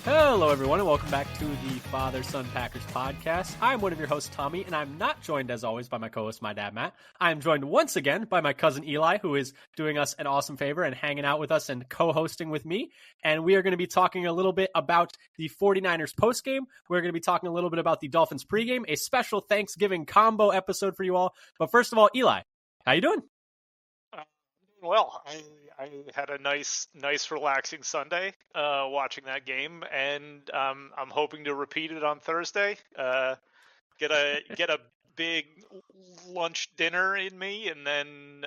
Hello, everyone, and welcome back to the Father-Son Packers podcast. I'm one of your hosts, Tommy, and I'm not joined, as always, by my co-host, my dad, Matt. I'm joined once again by my cousin, Eli, who is doing us an awesome favor and hanging out with us and co-hosting with me. And we are going to be talking a little bit about the 49ers postgame. We're going to be talking a little bit about the Dolphins pregame, a special Thanksgiving combo episode for you all. But first of all, Eli, how you doing? Well, I had a nice, relaxing Sunday watching that game, and I'm hoping to repeat it on Thursday. Get a big lunch dinner in me, and then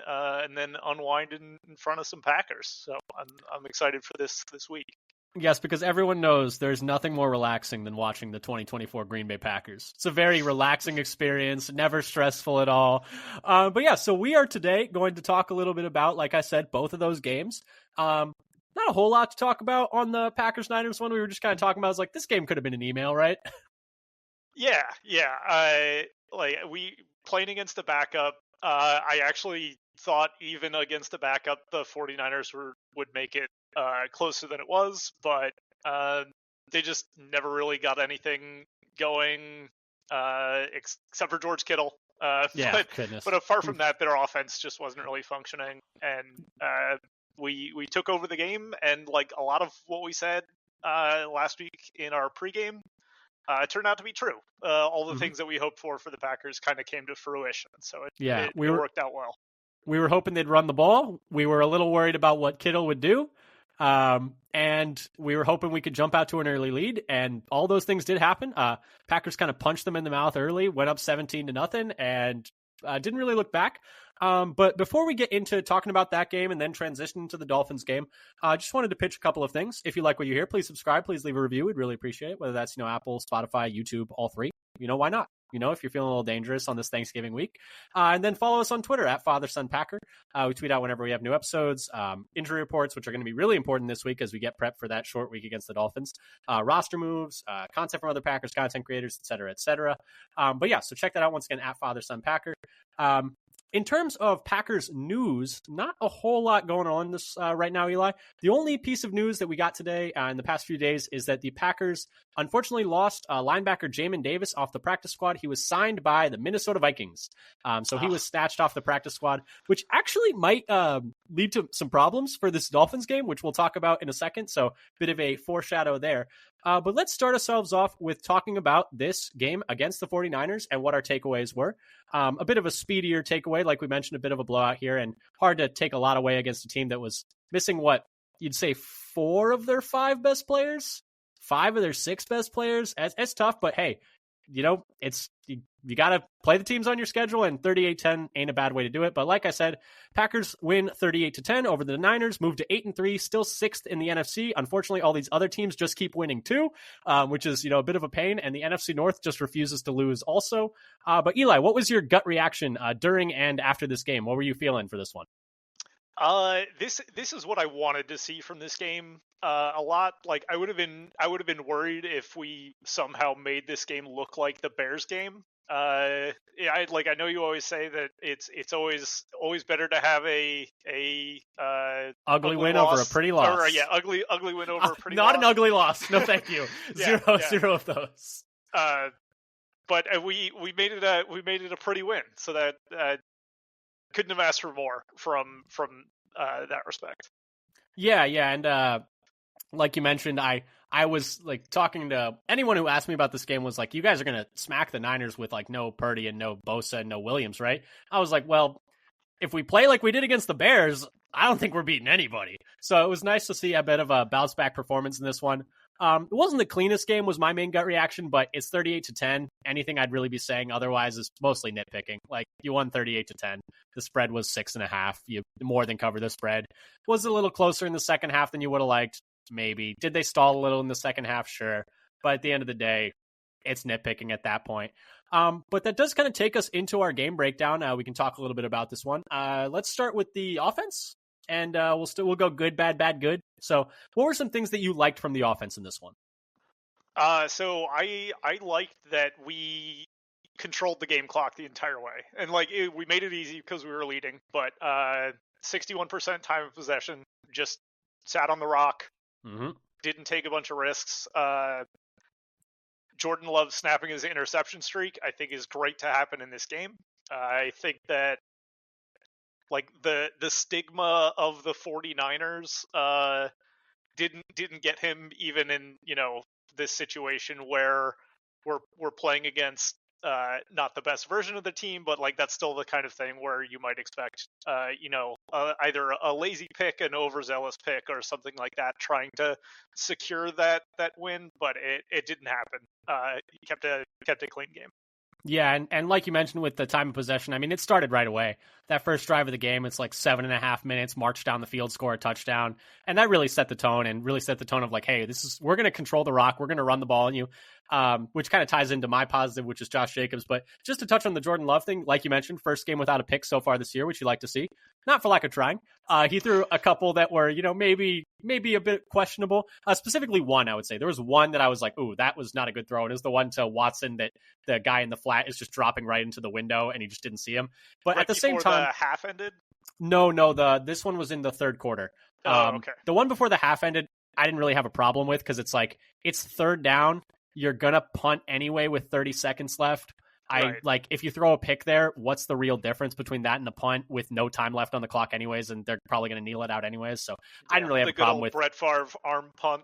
unwind in front of some Packers. So I'm excited for this week. Yes, because everyone knows there's nothing more relaxing than watching the 2024 Green Bay Packers. It's a very relaxing experience, never stressful at all. But yeah, so we are today going to talk a little bit about, like I said, both of those games. Not a whole lot to talk about on the Packers-Niners one. We were just kind of talking about, like, this game could have been an email, right? Yeah. We playing against the backup. I actually thought even against the backup, the 49ers would make it closer than it was, but they just never really got anything going, except for George Kittle. But apart from that, their offense just wasn't really functioning, and we took over the game, and like a lot of what we said last week in our pregame turned out to be true. All the things that we hoped for the Packers kind of came to fruition, so it worked out well. We were hoping they'd run the ball. We were a little worried about what Kittle would do. And we were hoping we could jump out to an early lead, and all those things did happen. Packers kind of punched them in the mouth early, went up 17-0, and didn't really look back. But before we get into talking about that game and then transition to the Dolphins game, I just wanted to pitch a couple of things. If you like what you hear, please subscribe, please leave a review. We'd really appreciate it, whether that's, Apple, Spotify, YouTube, all three. Why not? If you're feeling a little dangerous on this Thanksgiving week. And then follow us on Twitter at FatherSonPacker. We tweet out whenever we have new episodes, injury reports, which are going to be really important this week as we get prepped for that short week against the Dolphins, roster moves, content from other Packers, content creators, et cetera, et cetera. But yeah, so check that out once again at FatherSonPacker. In terms of Packers news, not a whole lot going on this right now, Eli. The only piece of news that we got today in the past few days is that the Packers unfortunately lost linebacker Jamin Davis off the practice squad. He was signed by the Minnesota Vikings. So he was snatched off the practice squad, which actually might lead to some problems for this Dolphins game, which we'll talk about in a second. So a bit of a foreshadow there. But let's start ourselves off with talking about this game against the 49ers and what our takeaways were. A bit of a speedier takeaway, like we mentioned, a bit of a blowout here, and hard to take a lot away against a team that was missing what you'd say 4 of their 5 best players, 5 of their 6 best players. It's tough, but hey, you got to play the teams on your schedule, and 38-10 ain't a bad way to do it. But like I said, Packers win 38-10 over the Niners, move to 8-3, still 6th in the NFC. Unfortunately, all these other teams just keep winning too, which is, a bit of a pain. And the NFC North just refuses to lose also. But Eli, what was your gut reaction during and after this game? What were you feeling for this one? This is what I wanted to see from this game. A lot. Like I would have been worried if we somehow made this game look like the Bears game. I know you always say that it's always better to have a ugly win loss over a pretty loss. Ugly win over a pretty not loss. An ugly loss. No, thank you. Zero of those. But we made it a pretty win. So that couldn't have asked for more from that respect. Yeah, and like you mentioned, I was like talking to anyone who asked me about this game was like, you guys are gonna smack the Niners with like no Purdy and no Bosa and no Williams, right? I was like, well, if we play like we did against the Bears, I don't think we're beating anybody. So it was nice to see a bit of a bounce back performance in this one. It wasn't the cleanest game, was my main gut reaction, but it's 38-10. Anything I'd really be saying otherwise is mostly nitpicking. Like, you won 38-10. The spread was 6.5. You more than covered the spread. Was a little closer in the second half than you would have liked, maybe. Did they stall a little in the second half? Sure. But at the end of the day, it's nitpicking at that point. But that does kind of take us into our game breakdown. We can talk a little bit about this one. Let's start with the offense. And we'll go good, bad, bad, good. So what were some things that you liked from the offense in this one? So I liked that we controlled the game clock the entire way. And we made it easy because we were leading, but 61% time of possession, just sat on the rock, didn't take a bunch of risks. Jordan Love snapping his interception streak, I think, is great to happen in this game. I think that like the stigma of the 49ers didn't get him even in, this situation where we're playing against not the best version of the team, but like that's still the kind of thing where you might expect either a lazy pick, an overzealous pick, or something like that, trying to secure that win, but it didn't happen. He kept a clean game. Yeah, and like you mentioned with the time of possession, I mean, it started right away. That first drive of the game, it's like 7.5 minutes, march down the field, score a touchdown. And that really set the tone of like, hey, we're going to control the rock. We're going to run the ball on you, which kind of ties into my positive, which is Josh Jacobs. But just to touch on the Jordan Love thing, like you mentioned, first game without a pick so far this year, which you like to see. Not for lack of trying. He threw a couple that were, maybe a bit questionable. Specifically one, I would say. There was one that I was like, ooh, that was not a good throw. And it was the one to Watson that the guy in the flat is just dropping right into the window and he just didn't see him. But right at the same time, the half ended? No, this one was in the third quarter. Okay. The one before the half ended, I didn't really have a problem with because it's like, it's third down. You're going to punt anyway with 30 seconds left. Like, if you throw a pick there, what's the real difference between that and the punt with no time left on the clock anyways, and they're probably going to kneel it out anyways. So I didn't really have a problem with Brett Favre arm punt.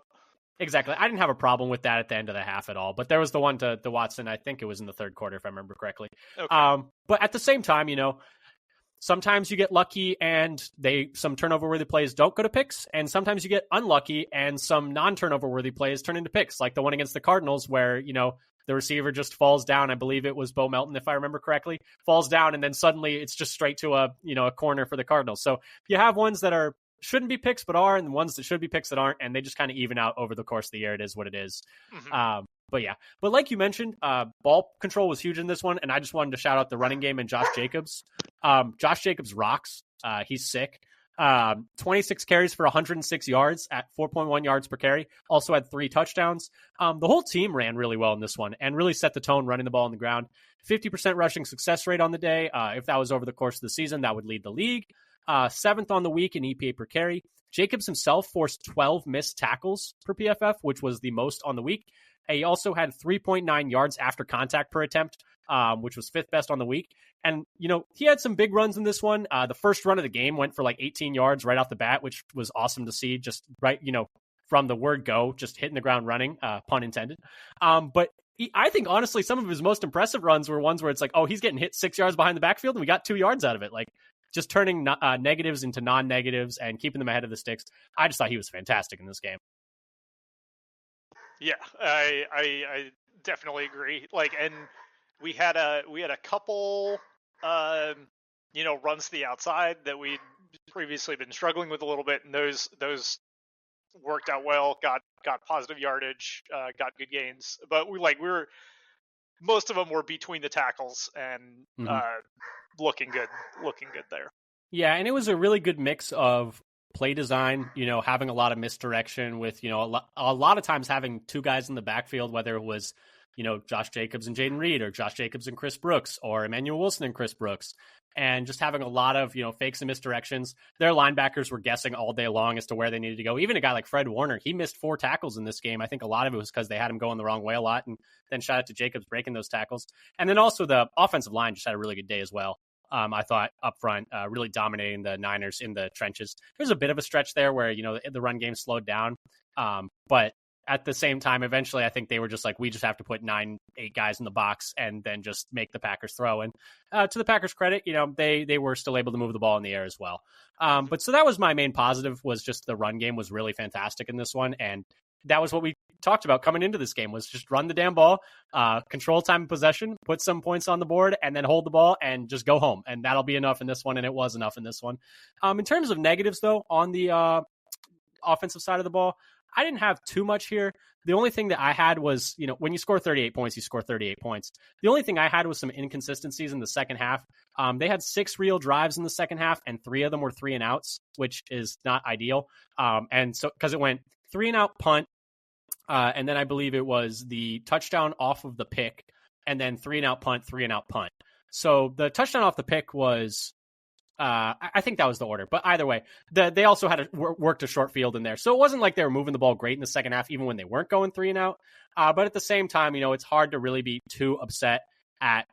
Exactly. I didn't have a problem with that at the end of the half at all. But there was the one to Watson. I think it was in the third quarter, if I remember correctly. Okay. But at the same time, sometimes you get lucky and some turnover worthy plays don't go to picks, and sometimes you get unlucky and some non-turnover worthy plays turn into picks, like the one against the Cardinals where the receiver just falls down. I believe it was Bo Melton, if I remember correctly, falls down, and then suddenly it's just straight to a corner for the Cardinals. So you have ones that shouldn't be picks but are, and ones that should be picks that aren't, and they just kind of even out over the course of the year. It is what it is. Mm-hmm. But like you mentioned, ball control was huge in this one, and I just wanted to shout out the running game and Josh Jacobs. Josh Jacobs rocks. He's sick. 26 carries for 106 yards at 4.1 yards per carry. Also had 3 touchdowns. The whole team ran really well in this one and really set the tone running the ball on the ground. 50% rushing success rate on the day. If that was over the course of the season, that would lead the league. 7th on the week in EPA per carry. Jacobs himself forced 12 missed tackles per PFF, which was the most on the week. He also had 3.9 yards after contact per attempt, which was 5th best on the week. And, he had some big runs in this one. The first run of the game went for like 18 yards right off the bat, which was awesome to see, just right, from the word go, just hitting the ground running, pun intended. But I think, honestly, some of his most impressive runs were ones where it's like, oh, he's getting hit 6 yards behind the backfield and we got 2 yards out of it. Like, just turning negatives into non-negatives and keeping them ahead of the sticks. I just thought he was fantastic in this game. Yeah, I definitely agree. Like, and we had a couple, runs to the outside that we'd previously been struggling with a little bit, and those worked out well. Got positive yardage, got good gains, but most of them were between the tackles and looking good there. Yeah, and it was a really good mix of play design, having a lot of misdirection with, a lot of times having 2 guys in the backfield, whether it was, Josh Jacobs and Jaden Reed, or Josh Jacobs and Chris Brooks, or Emmanuel Wilson and Chris Brooks, and just having a lot of, fakes and misdirections. Their linebackers were guessing all day long as to where they needed to go. Even a guy like Fred Warner, he missed 4 tackles in this game. I think a lot of it was because they had him going the wrong way a lot, and then shout out to Jacobs breaking those tackles. And then also the offensive line just had a really good day as well. I thought up front, really dominating the Niners in the trenches. There's a bit of a stretch there where, the run game slowed down. But at the same time, eventually, I think they were just like, we just have to put 9-8 guys in the box and then just make the Packers throw. And to the Packers' credit, they were still able to move the ball in the air as well. But so that was my main positive, was just the run game was really fantastic in this one. And that was what we talked about coming into this game, was just run the damn ball, control time of possession, put some points on the board, and then hold the ball and just go home. And that'll be enough in this one, and it was enough in this one. In terms of negatives, though, on the offensive side of the ball, I didn't have too much here. The only thing that I had was, when you score 38 points, you score 38 points. The only thing I had was some inconsistencies in the second half. They had 6 real drives in the second half, and 3 of them were 3-and-outs, which is not ideal. And so, because it went 3-and-out punt, and then I believe it was the touchdown off of the pick, and then 3-and-out punt, 3-and-out punt. So the touchdown off the pick was I think that was the order. But either way, they also had worked a short field in there. So it wasn't like they were moving the ball great in the second half, even when they weren't going 3-and-out. But at the same time, it's hard to really be too upset at,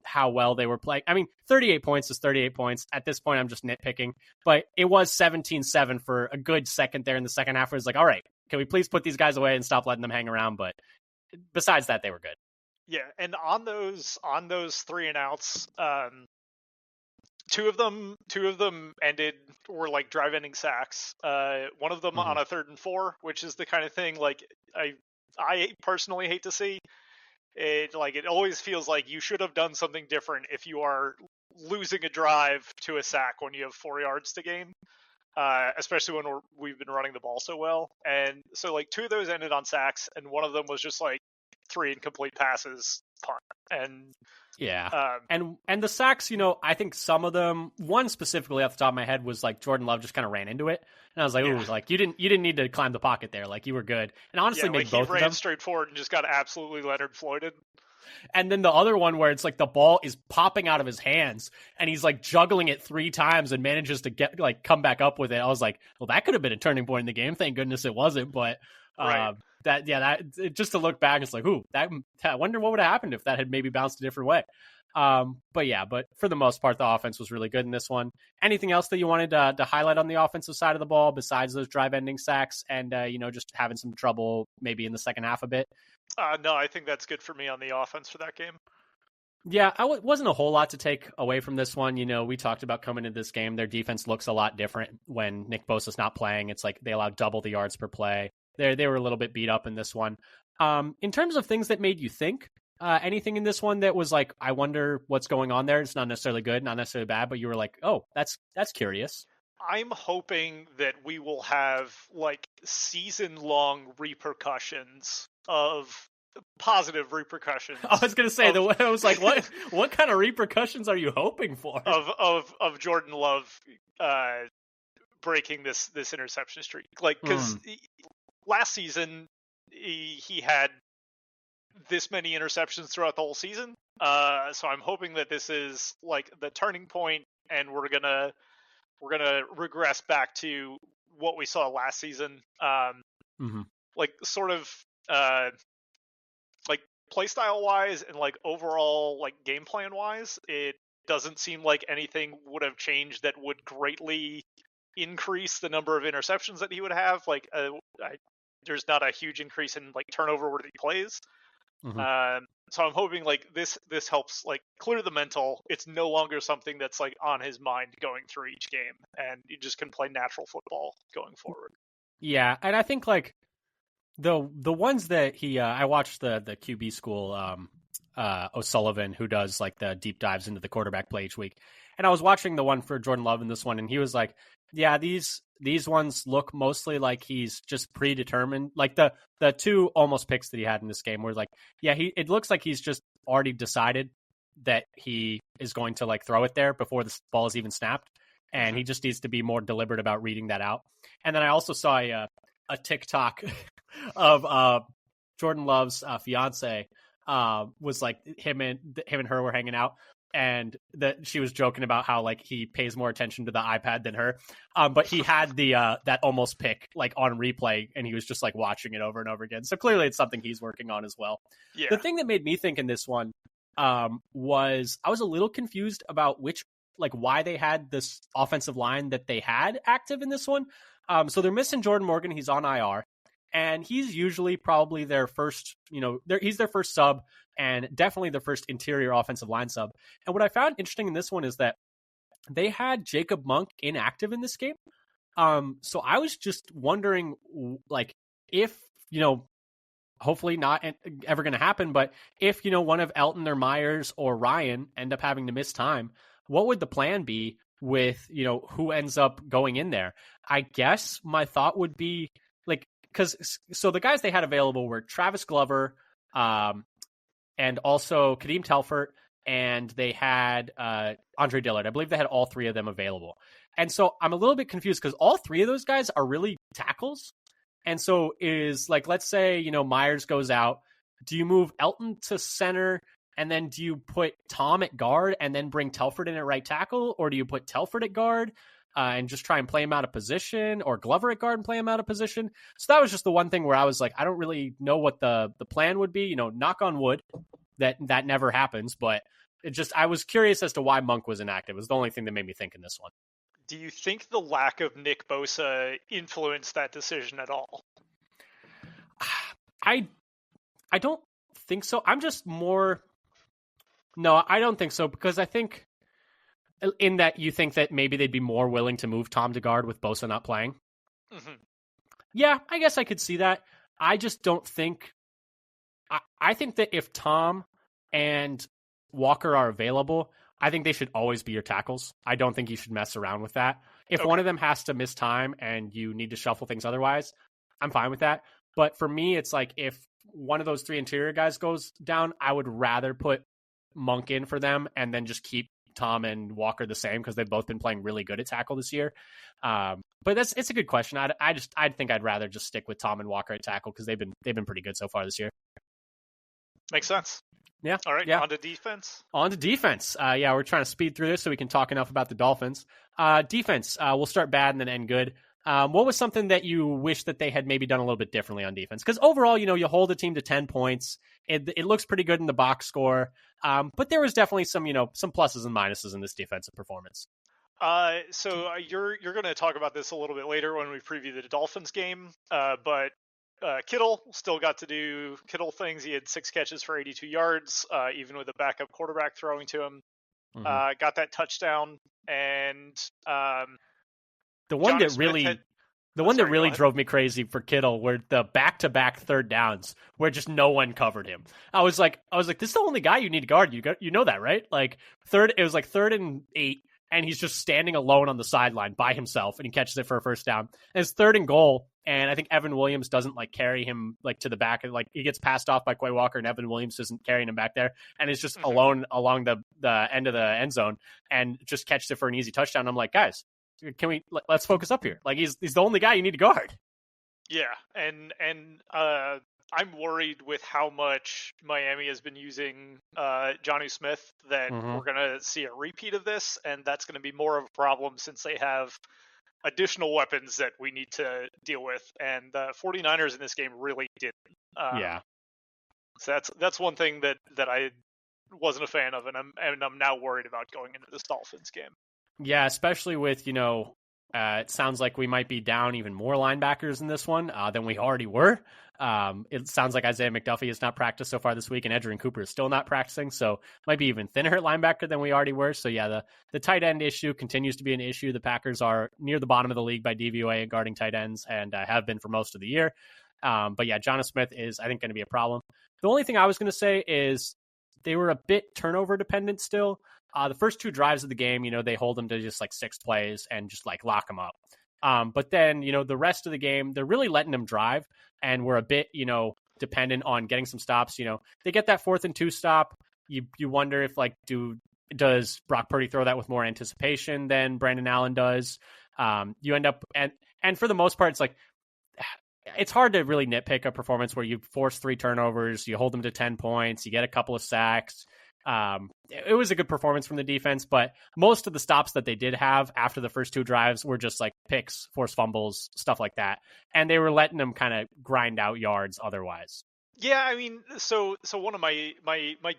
how well they were playing. I mean, 38 points is 38 points. At this point, I'm just nitpicking. But it was 17-7 for a good second there in the second half. Where it's like, all right, can we please put these guys away and stop letting them hang around? But besides that, they were good. Yeah, and on those 3-and-outs, two of them were like drive-ending sacks. One of them on a 3rd and 4, which is the kind of thing like I personally hate to see. It always feels like you should have done something different if you are losing a drive to a sack when you have 4 yards to gain. Especially when we've been running the ball so well. And so like 2 of those ended on sacks, and one of them was just like 3 incomplete passes, punt. And yeah. And the sacks, I think some of them, one specifically off the top of my head was like Jordan Love just kind of ran into it. And I was like, ooh, like you didn't need to climb the pocket there. Like you were good. And honestly, maybe both of them. He ran straight forward and just got absolutely Leonard Floyded. And then the other one where it's like the ball is popping out of his hands and he's like juggling it 3 times and manages to come back up with it. I was like, well, that could have been a turning point in the game. Thank goodness it wasn't. But right. Just to look back, it's like, ooh, I wonder what would have happened if that had maybe bounced a different way. But for the most part, the offense was really good in this one. Anything else that you wanted to highlight on the offensive side of the ball besides those drive-ending sacks and, just having some trouble maybe in the second half a bit? No, I think that's good for me on the offense for that game. Yeah, wasn't a whole lot to take away from this one. We talked about coming into this game. Their defense looks a lot different when Nick Bosa's not playing. It's like they allow double the yards per play. They were a little bit beat up in this one. In terms of things that made you think, anything in this one that was like, I wonder what's going on there? It's not necessarily good, not necessarily bad, but you were like, oh, that's curious. I'm hoping that we will have like season-long repercussions of positive repercussions. I was going to say, I was like, what kind of repercussions are you hoping for? Of Jordan Love breaking this interception streak. Like, because last season he had this many interceptions throughout the whole season. So I'm hoping that this is like the turning point, and we're gonna regress back to what we saw last season. Like sort of like play style wise and like overall like game plan wise, it doesn't seem like anything would have changed that would greatly increase the number of interceptions that he would have. Like there's not a huge increase in like turnover where he plays. So I'm hoping like this helps like clear the mental. It's no longer something that's like on his mind going through each game, and you just can play natural football going forward. Yeah, and I think like the ones that I watched the QB school O'Sullivan, who does like the deep dives into the quarterback play each week, and I was watching the one for Jordan Love in this one, and he was like, yeah, these ones look mostly like he's just predetermined. Like the 2 almost picks that he had in this game were like, yeah, it looks like he's just already decided that he is going to like throw it there before the ball is even snapped. And he just needs to be more deliberate about reading that out. And then I also saw a TikTok of Jordan Love's fiance was like him and her were hanging out. And that she was joking about how like he pays more attention to the iPad than her, but he had the that almost pick like on replay, and he was just like watching it over and over again. So clearly, it's something he's working on as well. Yeah. The thing that made me think in this one was I was a little confused about why they had this offensive line that they had active in this one. So they're missing Jordan Morgan; he's on IR. And he's usually probably their first, he's their first sub and definitely their first interior offensive line sub. And what I found interesting in this one is that they had Jacob Monk inactive in this game. So I was just wondering, like, if, hopefully not ever going to happen, but if, one of Elton or Myers or Ryan end up having to miss time, what would the plan be with, who ends up going in there? I guess my thought would be, like, so the guys they had available were Travis Glover, and also Kadeem Telfort, and they had Andre Dillard. I believe they had all 3 of them available. And so I'm a little bit confused because all 3 of those guys are really tackles. And so is like, let's say, Myers goes out. Do you move Elton to center And then do you put Tom at guard and then bring Telford in at right tackle? Or do you put Telford at guard and just try and play him out of position, or Glover at guard and play him out of position? So that was just the one thing where I was like, I don't really know what the plan would be. Knock on wood that never happens. But I was curious as to why Monk was inactive. It was the only thing that made me think in this one. Do you think the lack of Nick Bosa influenced that decision at all? I don't think so. I'm just more... No, I don't think so, because I think in that you think that maybe they'd be more willing to move Tom to guard with Bosa not playing. Mm-hmm. Yeah, I guess I could see that. I just don't think... I think that if Tom and Walker are available, I think they should always be your tackles. I don't think you should mess around with that. If one of them has to miss time and you need to shuffle things otherwise, I'm fine with that. But for me, it's like if one of those three interior guys goes down, I would rather put Monk in for them and then just keep Tom and Walker the same, because they've both been playing really good at tackle this year. But it's a good question. I think I'd rather just stick with Tom and Walker at tackle, because they've been pretty good so far this year. Makes sense. Yeah. All right. Yeah. On to defense. We're trying to speed through this so we can talk enough about the Dolphins. Defense. We'll start bad and then end good. What was something that you wish that they had maybe done a little bit differently on defense? Because overall, you hold a team to 10 points. It looks pretty good in the box score. But there was definitely some pluses and minuses in this defensive performance. So you're going to talk about this a little bit later when we preview the Dolphins game. But Kittle still got to do Kittle things. He had 6 catches for 82 yards, even with a backup quarterback throwing to him. Mm-hmm. Got that touchdown, and the one that really drove me crazy for Kittle were the back-to-back third downs where just no one covered him. I was like, this is the only guy you need to guard. You know that, right? Like it was like 3rd and 8, and he's just standing alone on the sideline by himself, and he catches it for a first down. And it's 3rd and goal, and I think Evan Williams doesn't carry him to the back, and he gets passed off by Quay Walker, and Evan Williams isn't carrying him back there, and it's just alone along the end of the end zone, and just catches it for an easy touchdown. I'm like, guys, let's focus up here. He's the only guy you need to guard. Yeah, and I'm worried with how much Miami has been using Jonnu Smith that we're going to see a repeat of this, and that's going to be more of a problem since they have additional weapons that we need to deal with, and the 49ers in this game really didn't. So that's one thing that I wasn't a fan of, and I'm now worried about going into this Dolphins game. Yeah, especially with, it sounds like we might be down even more linebackers in this one than we already were. It sounds like Isaiah McDuffie has not practiced so far this week, and Edgerrin Cooper is still not practicing, so might be even thinner at linebacker than we already were. So yeah, the tight end issue continues to be an issue. The Packers are near the bottom of the league by DVOA at guarding tight ends, and have been for most of the year. But yeah, Jonnu Smith is, I think, going to be a problem. The only thing I was going to say is they were a bit turnover dependent still. The first 2 drives of the game, they hold them to just 6 plays and just lock them up. But then, the rest of the game, they're really letting them drive, and we're a bit, dependent on getting some stops. They get that 4th and 2 stop. You wonder if does Brock Purdy throw that with more anticipation than Brandon Allen does? You end up, and for the most part, it's hard to really nitpick a performance where you force 3 turnovers, you hold them to 10 points, you get a couple of sacks. It was a good performance from the defense, but most of the stops that they did have after the first 2 drives were just picks, forced fumbles, stuff like that. And they were letting them kind of grind out yards otherwise. Yeah, I mean, so one of my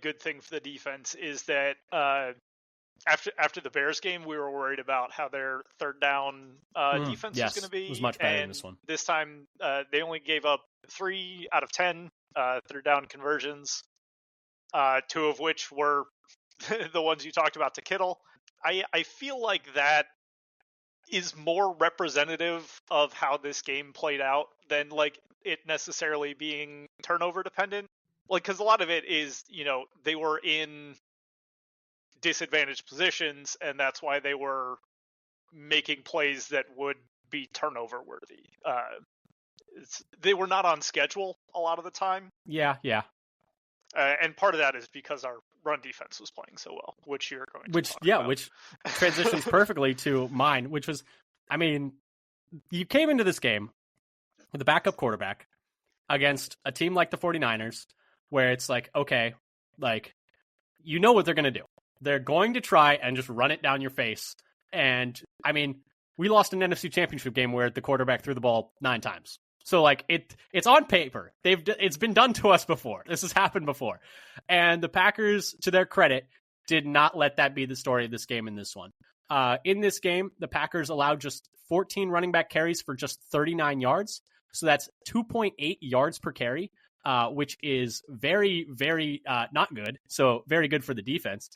good thing for the defense is that after the Bears game, we were worried about how their third down defense was going to be. It was much better than this one. This time, they only gave up 3 out of 10 third down conversions. 2 of which were the ones you talked about to Kittle. I feel like that is more representative of how this game played out than it necessarily being turnover dependent. Because a lot of it is, they were in disadvantaged positions, and that's why they were making plays that would be turnover worthy. They were not on schedule a lot of the time. Yeah. And part of that is because our run defense was playing so well, which you're going to talk about. Which transitions perfectly to mine, which was, you came into this game with a backup quarterback against a team like the 49ers, where it's okay, you know what they're going to do. They're going to try and just run it down your face. And I mean, we lost an NFC Championship game where the quarterback threw the ball 9 times. So like it's on paper. It's been done to us before. This has happened before. And the Packers, to their credit, did not let that be the story of this game in this one. In this game, the Packers allowed just 14 running back carries for just 39 yards. So that's 2.8 yards per carry, which is very, very not good. So very good for the defense.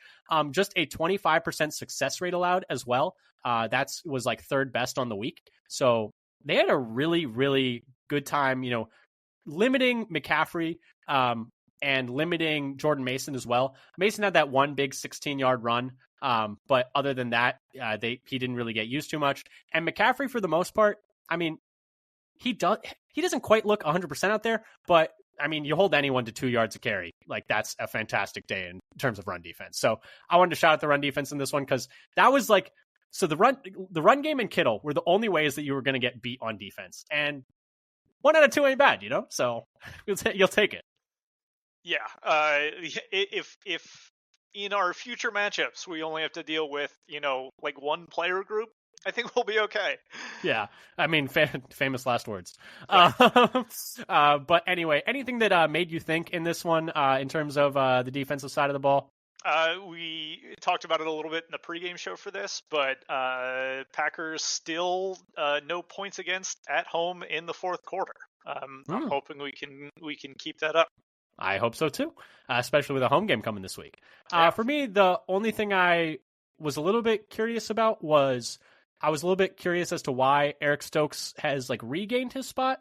Just a 25% success rate allowed as well. That was like third best on the week. So they had a really, really good time, limiting McCaffrey and limiting Jordan Mason as well. Mason had that one big 16-yard run. But other than that, he didn't really get used too much. And McCaffrey, for the most part, I mean, he doesn't quite look 100% out there, but I mean, you hold anyone to 2 yards a carry. Like, that's a fantastic day in terms of run defense. So I wanted to shout out the run defense in this one because that was like, so the run game and Kittle were the only ways that you were going to get beat on defense. And 1 out of 2 ain't bad, So you'll take it. Yeah. If in our future matchups we only have to deal with, like one player group, I think we'll be okay. Yeah, I mean, famous last words. Right. But anyway, anything that made you think in this one in terms of the defensive side of the ball? We talked about it a little bit in the pregame show for this, but Packers still no points against at home in the fourth quarter. I'm hoping we can keep that up. I hope so too, especially with a home game coming this week. Yeah. For me, the only thing I was a little bit curious about was I was a little bit curious as to why Eric Stokes has like regained his spot.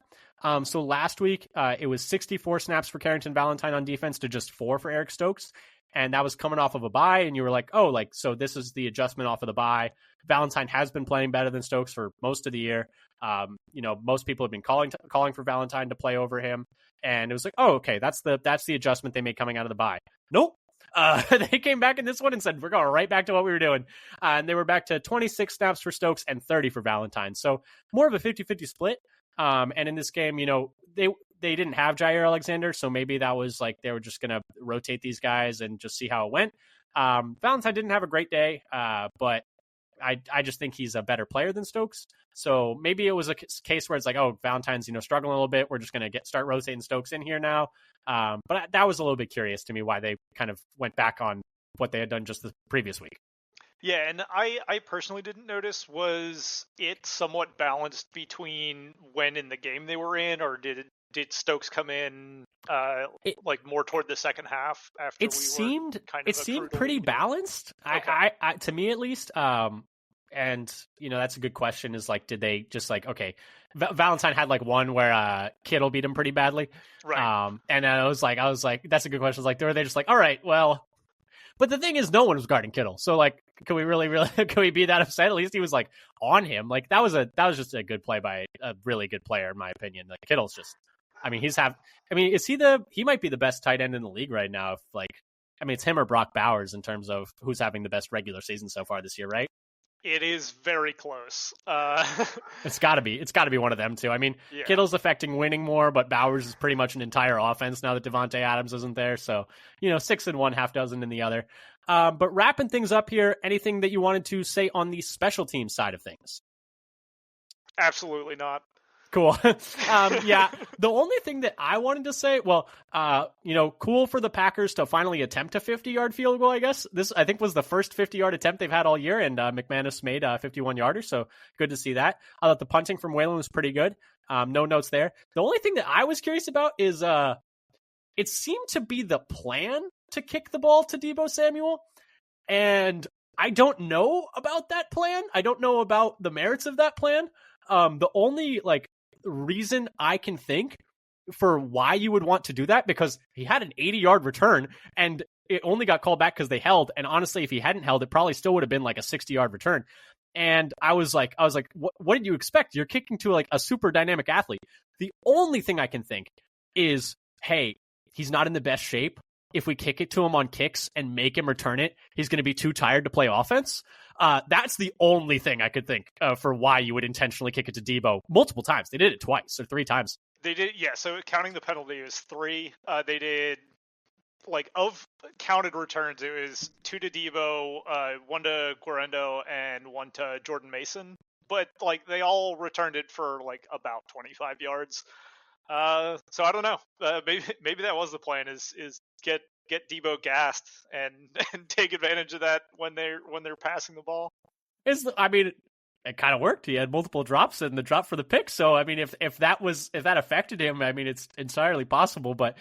So last week, it was 64 snaps for Carrington Valentine on defense to just 4 for Eric Stokes. And that was coming off of a bye. And you were like, oh, like, so this is the adjustment off of the bye. Valentine has been playing better than Stokes for most of the year. Most people have been calling for Valentine to play over him. And it was like, oh, okay, that's the adjustment they made coming out of the bye. Nope. They came back in this one and said, we're going right back to what we were doing. And they were back to 26 snaps for Stokes and 30 for Valentine. So more of a 50-50 split. And in this game, they didn't have Jair Alexander. So maybe that was like, they were just going to rotate these guys and just see how it went. Valentine didn't have a great day, but I just think he's a better player than Stokes. So maybe it was a case where it's like, oh, Valentine's, struggling a little bit. We're just going to start rotating Stokes in here now. But that was a little bit curious to me why they kind of went back on what they had done just the previous week. Yeah, and I personally didn't notice, was it somewhat balanced between when in the game they were in, or did Stokes come in like more toward the second half after it seemed pretty balanced. Okay. I to me at least. And that's a good question. Is like, did they just like, okay, Valentine had like one where Kittle beat him pretty badly, right? And I was like, that's a good question. Like, were they just like, all right, well. But the thing is, no one was guarding Kittle. So, like, can we really, can we be that upset? At least he was, like, on him. Like, that was just a good play by a really good player, in my opinion. Like, Kittle's just, I mean, he might be the best tight end in the league right now. If, like, I mean, it's him or Brock Bowers in terms of who's having the best regular season so far this year, right? It is very close. It's got to be one of them too. I mean, yeah. Kittle's affecting winning more, but Bowers is pretty much an entire offense now that Devontae Adams isn't there. So, 6 in one, half dozen in the other. But wrapping things up here, anything that you wanted to say on the special team side of things? Absolutely not. Cool. Yeah, the only thing that I wanted to say, cool for the Packers to finally attempt a 50-yard field goal, I guess. This, I think, was the first 50-yard attempt they've had all year, and McManus made a 51-yarder, so good to see that. I thought the punting from Whalen was pretty good. No notes there. The only thing that I was curious about is it seemed to be the plan to kick the ball to Deebo Samuel, and I don't know about that plan. I don't know about the merits of that plan. The only, reason I can think for why you would want to do that, because he had an 80-yard return and it only got called back because they held. And honestly, if he hadn't held, it probably still would have been like a 60-yard return. And I was like, what did you expect? You're kicking to like a super dynamic athlete. The only thing I can think is, hey, he's not in the best shape. If we kick it to him on kicks and make him return it, he's going to be too tired to play offense. That's the only thing I could think for why you would intentionally kick it to Deebo multiple times. They did it twice or 3 times. They did, yeah. So counting the penalty, it was 3. They did like of counted returns, it was 2 to Debo, 1 to Guarendo, and 1 to Jordan Mason. But like they all returned it for like about 25 yards. So I don't know. Maybe that was the plan is get Debo gassed and and take advantage of that when they're passing the ball. I mean, it kind of worked. He had multiple drops and the drop for the pick. So I mean, if that affected him, I mean, it's entirely possible. But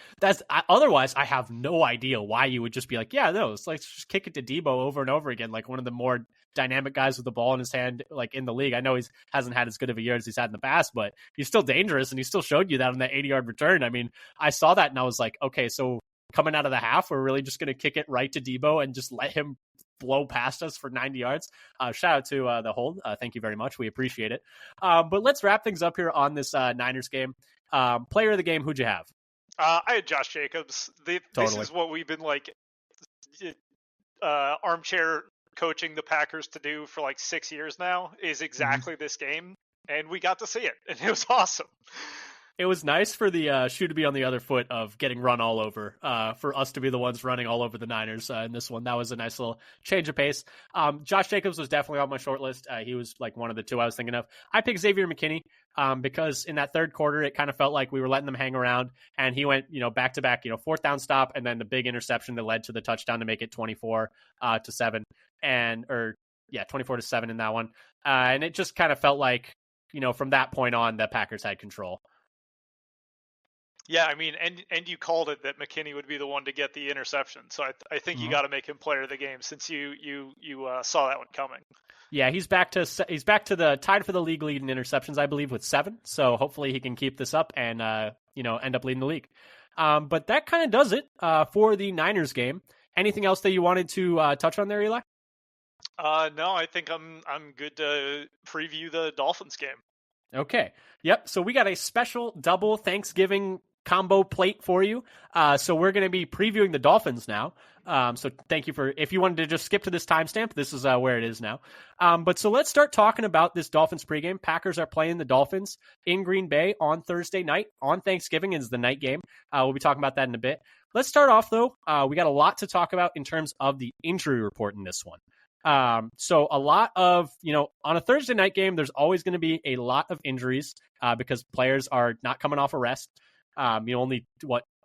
otherwise, I have no idea why you would just be like, yeah, no, let's just kick it to Debo over and over again, like one of the more dynamic guys with the ball in his hand, like in the league. I know he hasn't had as good of a year as he's had in the past, but he's still dangerous, and he still showed you that on that 80-yard return. I mean, I saw that and I was like, okay, so coming out of the half, we're really just going to kick it right to Debo and just let him blow past us for 90 yards. Shout out to the hold. Thank you very much. We appreciate it. But let's wrap things up here on this Niners game. Player of the game, who'd you have? I had Josh Jacobs. Totally. This is what we've been like armchair coaching the Packers to do for like 6 years now, is exactly this game. And we got to see it, and it was awesome. It was nice for the shoe to be on the other foot of getting run all over, for us to be the ones running all over the Niners in this one. That was a nice little change of pace. Josh Jacobs was definitely on my short list. He was like one of the two I was thinking of. I picked Xavier McKinney because in that third quarter, it kind of felt like we were letting them hang around, and he went, back-to-back, fourth down stop, and then the big interception that led to the touchdown to make it 24-7, 24-7 in that one. And it just kind of felt like, from that point on, the Packers had control. Yeah, I mean, and you called it that McKinney would be the one to get the interception. So I think you got to make him player of the game since you saw that one coming. Yeah, he's back to the tied for the league lead in interceptions, I believe, with 7. So hopefully he can keep this up and end up leading the league. But that kind of does it for the Niners game. Anything else that you wanted to touch on there, Eli? No, I think I'm good to preview the Dolphins game. Okay. Yep. So we got a special double Thanksgiving combo plate for you. So we're going to be previewing the Dolphins now. So thank you if you wanted to just skip to this timestamp, this is where it is now. But so let's start talking about this Dolphins pregame. Packers are playing the Dolphins in Green Bay on Thursday night. On Thanksgiving is the night game. We'll be talking about that in a bit. Let's start off, though. We got a lot to talk about in terms of the injury report in this one. So a lot of, on a Thursday night game, there's always going to be a lot of injuries because players are not coming off a rest. Only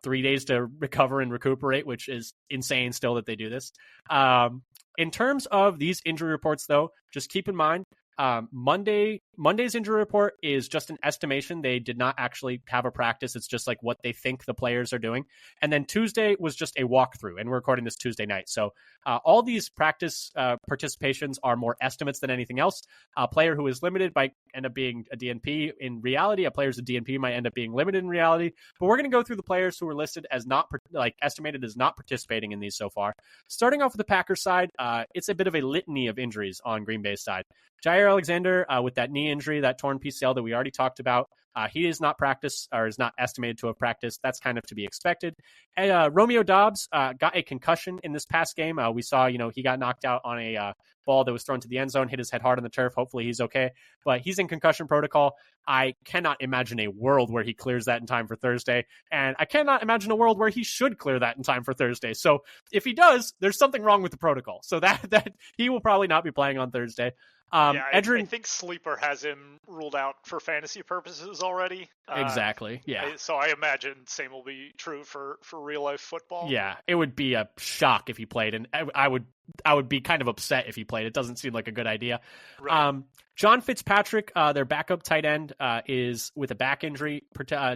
3 days to recover and recuperate, which is insane still that they do this. In terms of these injury reports, though, just keep in mind, Monday's injury report is just an estimation. They did not actually have a practice. It's just like what they think the players are doing. And then Tuesday was just a walkthrough, and we're recording this Tuesday night. So all these practice participations are more estimates than anything else. A player who is limited might end up being a DNP in reality. A player who's a DNP might end up being limited in reality. But we're going to go through the players who are listed as estimated as not participating in these so far. Starting off with the Packers side, it's a bit of a litany of injuries on Green Bay's side. Jair Alexander with that knee injury, that torn PCL that we already talked about, he is not practiced or is not estimated to have practiced. That's kind of to be expected. And Romeo Doubs got a concussion in this past game. We saw, he got knocked out on a ball that was thrown to the end zone, hit his head hard on the turf. Hopefully he's okay, but he's in concussion protocol. I cannot imagine a world where he clears that in time for Thursday, and I cannot imagine a world where he should clear that in time for Thursday. So if he does, there's something wrong with the protocol. So that he will probably not be playing on Thursday. I think Sleeper has him ruled out for fantasy purposes already. Exactly. Yeah. So I imagine same will be true for real life football. Yeah, it would be a shock if he played, and I would be kind of upset if he played. It doesn't seem like a good idea. Right. John Fitzpatrick, their backup tight end, is with a back injury,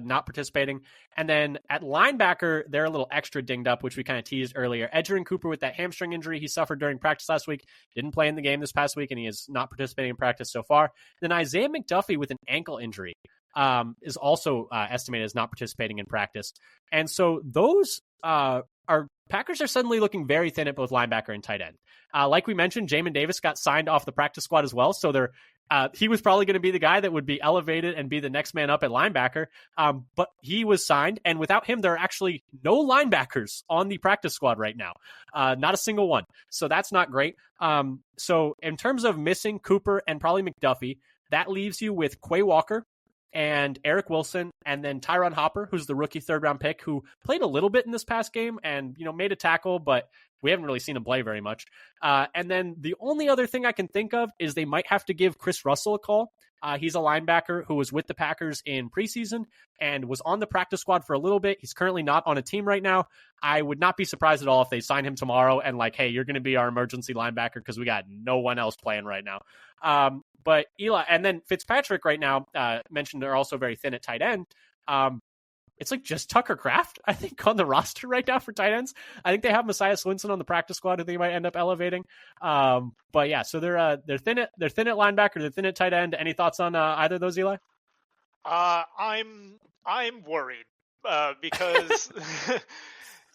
not participating. And then at linebacker, they're a little extra dinged up, which we kind of teased earlier. Edgerrin Cooper with that hamstring injury he suffered during practice last week, didn't play in the game this past week, and he is not participating in practice so far. Then Isaiah McDuffie with an ankle injury is also estimated as not participating in practice. And so those Packers are suddenly looking very thin at both linebacker and tight end. Like we mentioned, Jamin Davis got signed off the practice squad as well, so he was probably going to be the guy that would be elevated and be the next man up at linebacker, but he was signed, and without him, there are actually no linebackers on the practice squad right now, not a single one, so that's not great. So in terms of missing Cooper and probably McDuffie, that leaves you with Quay Walker and Eric Wilson, and then Tyron Hopper, who's the rookie third-round pick, who played a little bit in this past game and, made a tackle, but we haven't really seen him play very much. And then the only other thing I can think of is they might have to give Chris Russell a call. He's a linebacker who was with the Packers in preseason and was on the practice squad for a little bit. He's currently not on a team right now. I would not be surprised at all if they sign him tomorrow and hey, you're going to be our emergency linebacker because we got no one else playing right now. But Eli, and then Fitzpatrick right now, mentioned they're also very thin at tight end. It's just Tucker Kraft, I think, on the roster right now for tight ends. I think they have Messiah Swinson on the practice squad who they might end up elevating. But yeah, so they're thin at linebacker, they're thin at tight end. Any thoughts on either of those, Eli? I'm worried because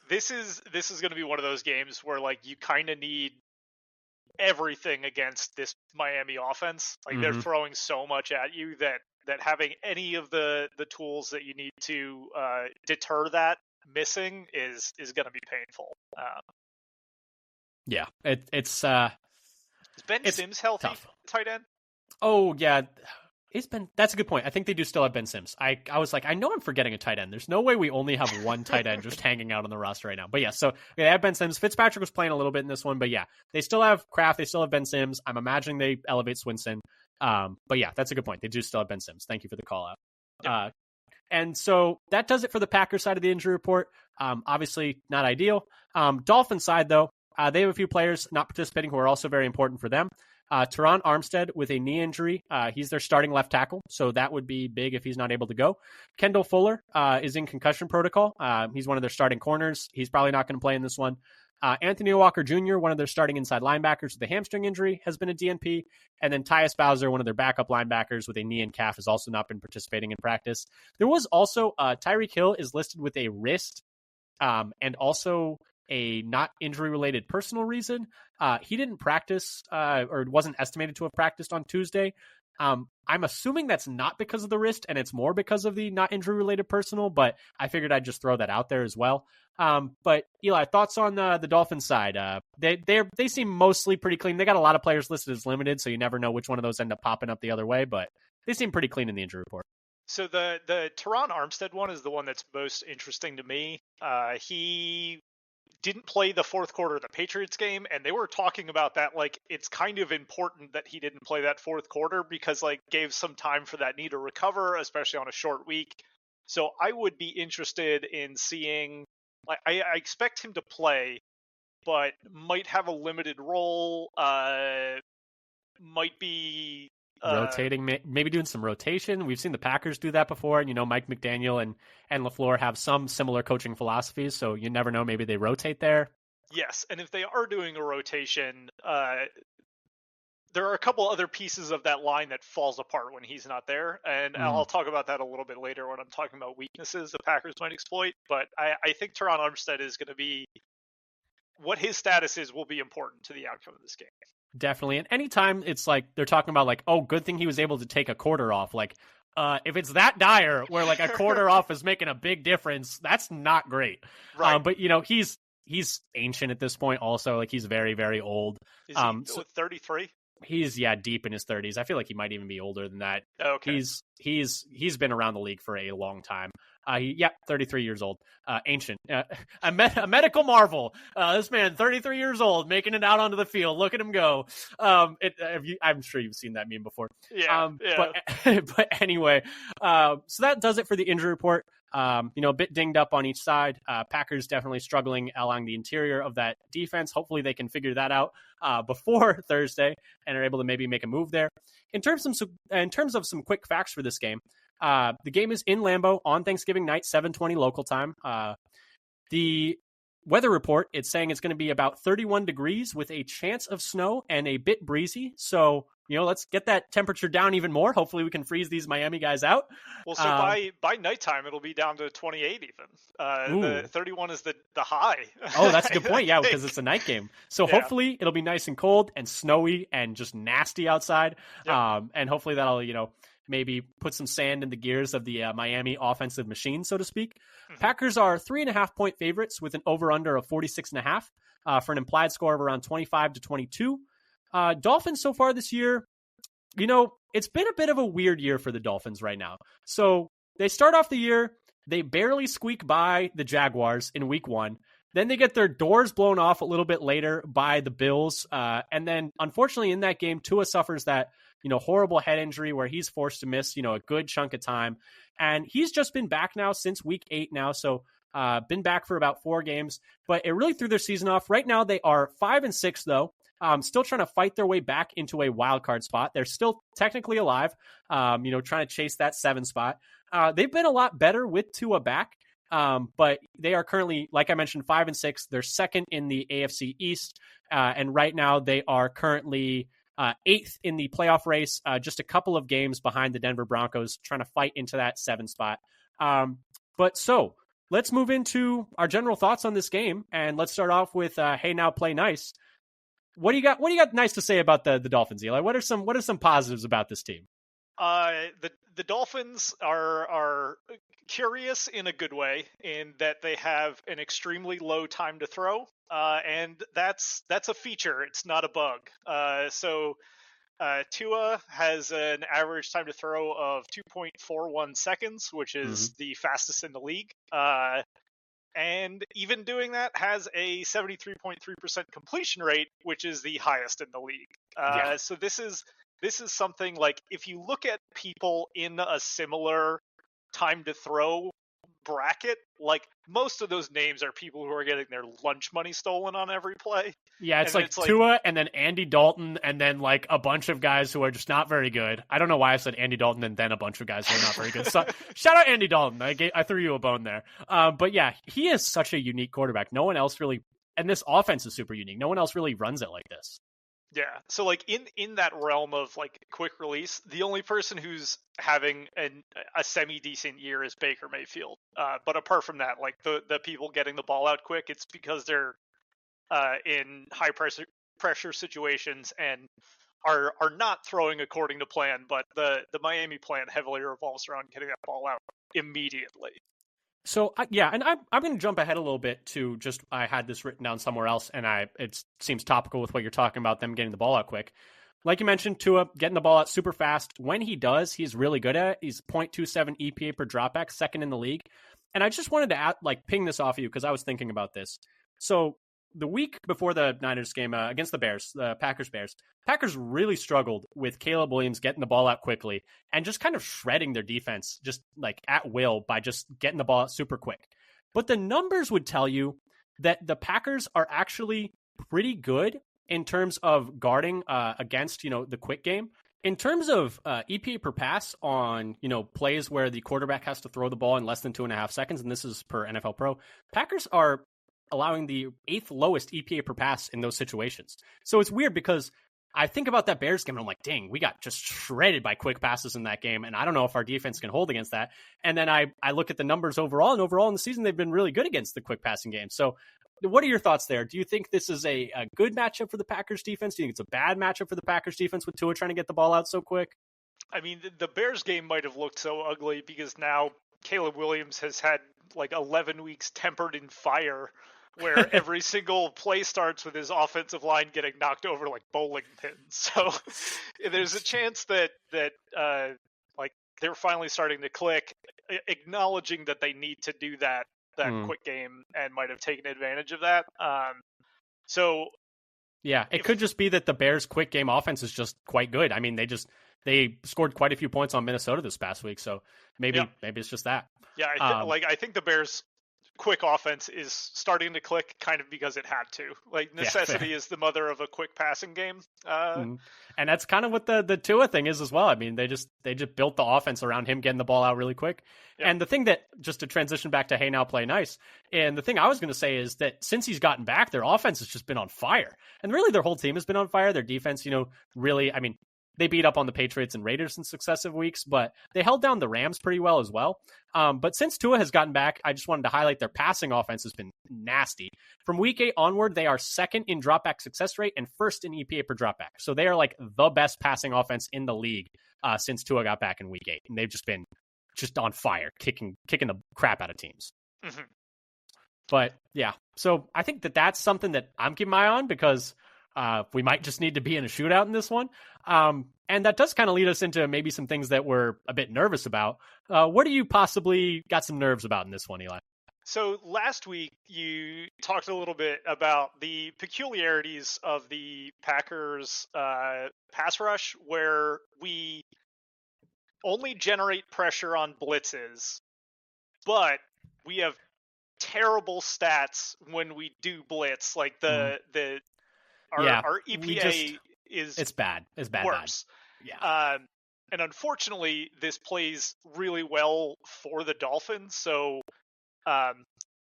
this is going to be one of those games where you kind of need everything against this Miami offense. They're throwing so much at you that having any of the tools that you need to deter that missing is going to be painful. Yeah, it's Ben Sims healthy, tough. Tight end? Oh yeah, that's a good point. I think they do still have Ben Sims. I was I know I'm forgetting a tight end. There's no way we only have one tight end just hanging out on the roster right now. But yeah, so they have Ben Sims. Fitzpatrick was playing a little bit in this one, but yeah, they still have Kraft. They still have Ben Sims. I'm imagining they elevate Swinson. But yeah, that's a good point. They do still have Ben Sims. Thank you for the call out. Yeah. And so that does it for the Packers side of the injury report. Obviously not ideal. Dolphins side though, they have a few players not participating who are also very important for them. Teron Armstead with a knee injury. He's their starting left tackle, so that would be big if he's not able to go. Kendall Fuller is in concussion protocol. He's one of their starting corners. He's probably not going to play in this one. Anthony Walker Jr., one of their starting inside linebackers with a hamstring injury, has been a DNP. And then Tyus Bowser, one of their backup linebackers with a knee and calf, has also not been participating in practice. There was also Tyreek Hill is listed with a wrist and also a not injury-related personal reason. He didn't practice or wasn't estimated to have practiced on Tuesday. I'm assuming that's not because of the wrist and it's more because of the not injury-related personal, but I figured I'd just throw that out there as well. But Eli, thoughts on the Dolphins side? They seem mostly pretty clean. They got a lot of players listed as limited, so you never know which one of those end up popping up the other way, but they seem pretty clean in the injury report. So the Teron Armstead one is the one that's most interesting to me. He didn't play the fourth quarter of the Patriots game, and they were talking about that it's kind of important that he didn't play that fourth quarter because gave some time for that knee to recover, especially on a short week. So I would be interested in seeing I expect him to play, but might have a limited role, might be rotating, maybe doing some rotation. We've seen the Packers do that before, and Mike McDaniel and LaFleur have some similar coaching philosophies, so you never know, maybe they rotate there. Yes, and if they are doing a rotation, there are a couple other pieces of that line that falls apart when he's not there, and I'll talk about that a little bit later when I'm talking about weaknesses the Packers might exploit, but I think Teron Armstead is going to be, what his status is will be important to the outcome of this game. Definitely. And anytime it's they're talking about oh, good thing he was able to take a quarter off. If it's that dire where a quarter off is making a big difference, that's not great. Right. But he's ancient at this point also. He's very, very old. Is he 33? He's deep in his 30s. I feel like he might even be older than that. Okay. He's been around the league for a long time. 33 years old. Ancient. A medical marvel. This man, 33 years old, making it out onto the field. Look at him go. I'm sure you've seen that meme before. Yeah. But anyway, so that does it for the injury report. A bit dinged up on each side. Packers definitely struggling along the interior of that defense. Hopefully they can figure that out before Thursday and are able to maybe make a move there. In terms of some quick facts for this game, the game is in Lambeau on Thanksgiving night, 7:20 local time. The weather report, it's saying it's going to be about 31 degrees with a chance of snow and a bit breezy. So, let's get that temperature down even more. Hopefully we can freeze these Miami guys out. Well, so by nighttime, it'll be down to 28 even. The 31 is the high. Oh, that's a good point. Yeah, because it's a night game. So hopefully it'll be nice and cold and snowy and just nasty outside. Yep. And hopefully that'll, maybe put some sand in the gears of the Miami offensive machine, so to speak. Mm-hmm. Packers are 3.5-point favorites with an over-under of 46.5 for an implied score of around 25 to 22. Dolphins so far this year, it's been a bit of a weird year for the Dolphins right now. So they start off the year, they barely squeak by the Jaguars in week 1. Then they get their doors blown off a little bit later by the Bills. And then, unfortunately, in that game, Tua suffers that, horrible head injury where he's forced to miss, a good chunk of time. And he's just been back now since week 8 now. So been back for about 4 games. But it really threw their season off. Right now, they are 5-6, though. Still trying to fight their way back into a wild card spot. They're still technically alive, trying to chase that 7 spot. They've been a lot better with Tua back. But they are currently, like I mentioned, 5-6. They're second in the AFC East. And right now they are currently 8th in the playoff race, just a couple of games behind the Denver Broncos, trying to fight into that 7 spot. So let's move into our general thoughts on this game. And let's start off with, hey, now play nice. What do you got nice to say about the Dolphins, Eli? What are some positives about this team? The Dolphins are curious in a good way in that they have an extremely low time to throw, and that's a feature. It's not a bug. Tua has an average time to throw of 2.41 seconds, which is the fastest in the league. And even doing that has a 73.3% completion rate, which is the highest in the league. So this is something like, if you look at people in a similar time to throw bracket, like most of those names are people who are getting their lunch money stolen on every play. Yeah, it's like Tua and then Andy Dalton and then like a bunch of guys who are just not very good. I don't know why I said Andy Dalton and then a bunch of guys who are not very good. So, shout out Andy Dalton. I threw you a bone there. But yeah, he is such a unique quarterback. No one else really, and this offense is super unique. No one else really runs it like this. Yeah, so like in that realm of like quick release, the only person who's having a semi-decent year is Baker Mayfield. But apart from that, like the people getting the ball out quick, it's because they're in high pressure situations and are not throwing according to plan. But the Miami plan heavily revolves around getting that ball out immediately. So, and I'm going to jump ahead a little bit to just, I had this written down somewhere else, and it seems topical with what you're talking about, them getting the ball out quick. Like you mentioned, Tua getting the ball out super fast. When he does, he's really good at it. He's 0.27 EPA per dropback, second in the league. And I just wanted to ping this off of you because I was thinking about this. So the week before the Niners game against the Bears, the Packers really struggled with Caleb Williams getting the ball out quickly and just kind of shredding their defense just like at will by just getting the ball out super quick. But the numbers would tell you that the Packers are actually pretty good in terms of guarding against, the quick game. In terms of EPA per pass on, plays where the quarterback has to throw the ball in less than 2.5 seconds, and this is per NFL Pro, Packers are allowing the 8th lowest EPA per pass in those situations. So it's weird because I think about that Bears game and I'm like, dang, we got just shredded by quick passes in that game. And I don't know if our defense can hold against that. And then I look at the numbers overall, and overall in the season, they've been really good against the quick passing game. So what are your thoughts there? Do you think this is a good matchup for the Packers defense? Do you think it's a bad matchup for the Packers defense with Tua trying to get the ball out so quick? I mean, the Bears game might have looked so ugly because now Caleb Williams has had like 11 weeks tempered in fire, where every single play starts with his offensive line getting knocked over like bowling pins. So there's a chance that like they're finally starting to click, acknowledging that they need to do that quick game, and might have taken advantage of that. It could just be that the Bears' quick game offense is just quite good. I mean, they scored quite a few points on Minnesota this past week, so maybe it's just that. Yeah, I think the Bears' quick offense is starting to click kind of because it had to. Like, necessity is the mother of a quick passing game. And that's kind of what the Tua thing is as well. I mean, they just built the offense around him getting the ball out really quick. Yeah. And the thing that, just to transition back to hey, now play nice, and the thing I was going to say is that since he's gotten back, their offense has just been on fire. And really their whole team has been on fire. Their defense, really, I mean, they beat up on the Patriots and Raiders in successive weeks, but they held down the Rams pretty well as well. But since Tua has gotten back, I just wanted to highlight their passing offense has been nasty. From week 8 onward, they are second in dropback success rate and first in EPA per dropback. So they are like the best passing offense in the league since Tua got back in week 8. And they've just been on fire, kicking the crap out of teams. Mm-hmm. But yeah, so I think that's something that I'm keeping my eye on because We might just need to be in a shootout in this one. And that does kind of lead us into maybe some things that we're a bit nervous about. What do you possibly got some nerves about in this one, Eli? So last week you talked a little bit about the peculiarities of the Packers pass rush, where we only generate pressure on blitzes, but we have terrible stats when we do blitz. Like our EPA it's bad. It's bad. Worse. Bad. Yeah. And unfortunately, this plays really well for the Dolphins. So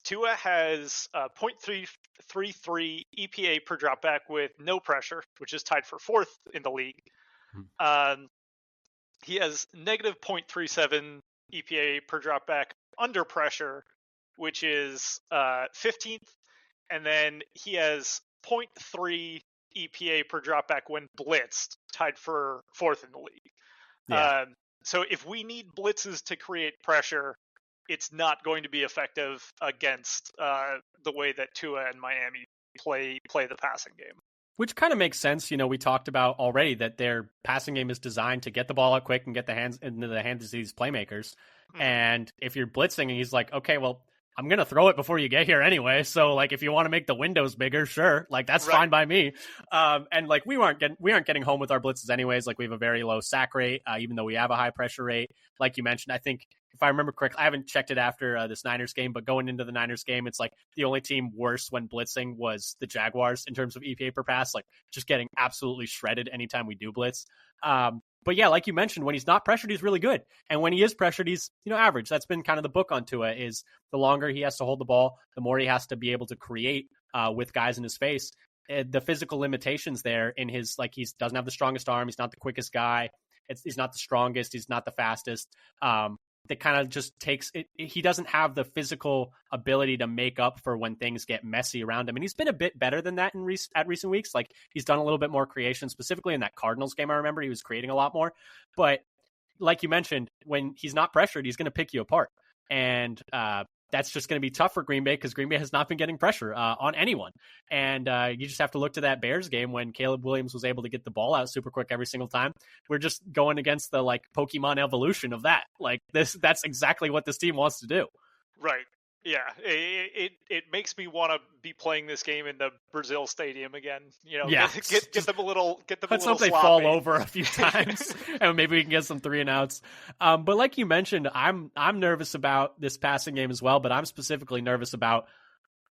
Tua has 0.333 EPA per dropback with no pressure, which is tied for fourth in the league. He has negative 0.37 EPA per dropback under pressure, which is 15th. And then he has 0.3 EPA per dropback when blitzed, tied for fourth in the league. Yeah. So if we need blitzes to create pressure, it's not going to be effective against the way that Tua and Miami play the passing game. Which kind of makes sense. You know, we talked about already that their passing game is designed to get the ball out quick and get the hands into the hands of these playmakers. Mm-hmm. And if you're blitzing and he's like, okay, well, I'm going to throw it before you get here anyway. So like, if you want to make the windows bigger, sure. Like that's fine by me. And like, we aren't getting home with our blitzes anyways. Like we have a very low sack rate, even though we have a high pressure rate. Like you mentioned, I think if I remember correctly, I haven't checked it after this Niners game, but going into the Niners game, it's like the only team worse when blitzing was the Jaguars in terms of EPA per pass, like just getting absolutely shredded anytime we do blitz. But yeah, like you mentioned, when he's not pressured, he's really good. And when he is pressured, he's, average. That's been kind of the book on Tua, is the longer he has to hold the ball, the more he has to be able to create with guys in his face. The physical limitations there in his, like, he doesn't have the strongest arm. He's not the quickest guy. He's not the strongest. He's not the fastest. That kind of just takes it. He doesn't have the physical ability to make up for when things get messy around him. And he's been a bit better than that at recent weeks. Like he's done a little bit more creation, specifically in that Cardinals game. I remember he was creating a lot more, but like you mentioned, when he's not pressured, he's going to pick you apart. And, that's just going to be tough for Green Bay because Green Bay has not been getting pressure on anyone. And you just have to look to that Bears game when Caleb Williams was able to get the ball out super quick every single time. We're just going against the like Pokemon evolution of that. Like that's exactly what this team wants to do. Right. Yeah. It makes me want to be playing this game in the Brazil stadium again. Yeah. Get them a little Let's hope sloppy. They fall over a few times and maybe we can get some 3-and-outs. But like you mentioned, I'm nervous about this passing game as well, but I'm specifically nervous about